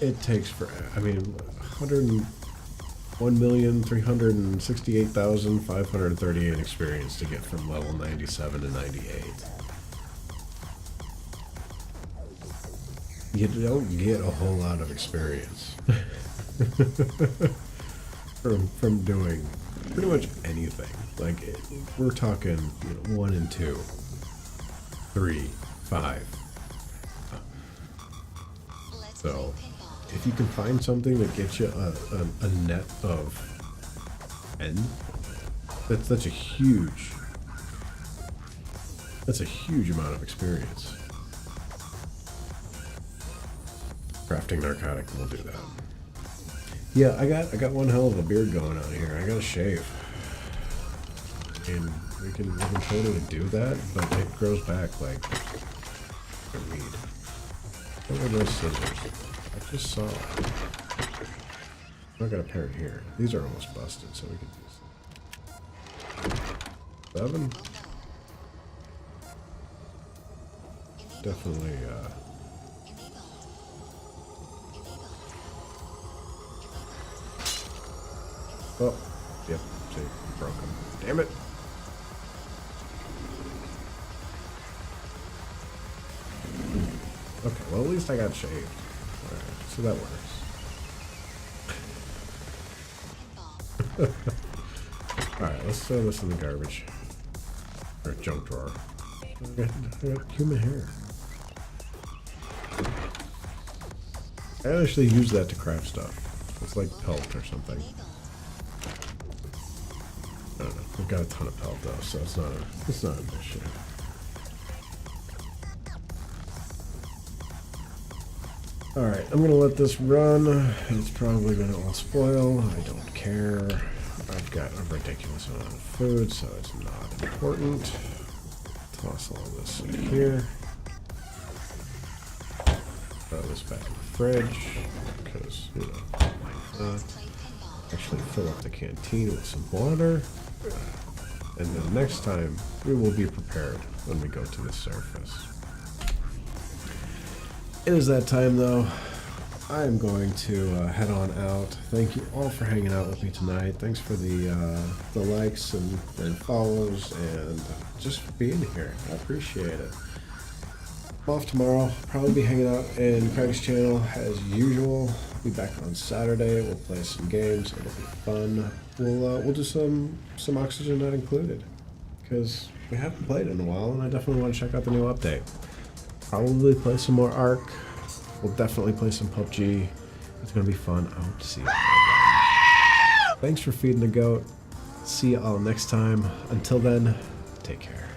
it takes for, I mean, 1,368,538 experience to get from level 97 to 98. You don't get a whole lot of experience from doing pretty much anything. Like, we're talking, 1 and 2, 3, 5. So, if you can find something that gets you a net of 10, that's a huge amount of experience. Crafting narcotic will do that. Yeah, I got one hell of a beard going on here. I gotta shave. And we can totally do that, but it grows back like a weed. What are those scissors? I just saw it. I got a pair here. These are almost busted, so we could use them. 7? Definitely, oh, yep, see, broken. Damn it! Okay, well at least I got shaved. Alright, so that works. Alright, let's throw this in the garbage. Or junk drawer. I got human hair. I actually use that to craft stuff. It's like pelt or something. I don't know. I've got a ton of pelt though, so it's not an issue. Alright, I'm gonna let this run. It's probably gonna all spoil. I don't care. I've got a ridiculous amount of food, so it's not important. Toss all this in here. Throw this back in the fridge, because, you know, actually fill up the canteen with some water. And then next time, we will be prepared when we go to the surface. It is that time though. I am going to head on out. Thank you all for hanging out with me tonight. Thanks for the likes and follows and just for being here. I appreciate it. I'm off tomorrow. Probably be hanging out in Craig's channel as usual. Be back on Saturday. We'll play some games. It'll be fun. We'll do some Oxygen Not Included because we haven't played in a while, and I definitely want to check out the new update. Probably play some more Ark. We'll definitely play some PUBG. It's gonna be fun. I hope to see you. Thanks for feeding the goat. See you all next time. Until then, take care.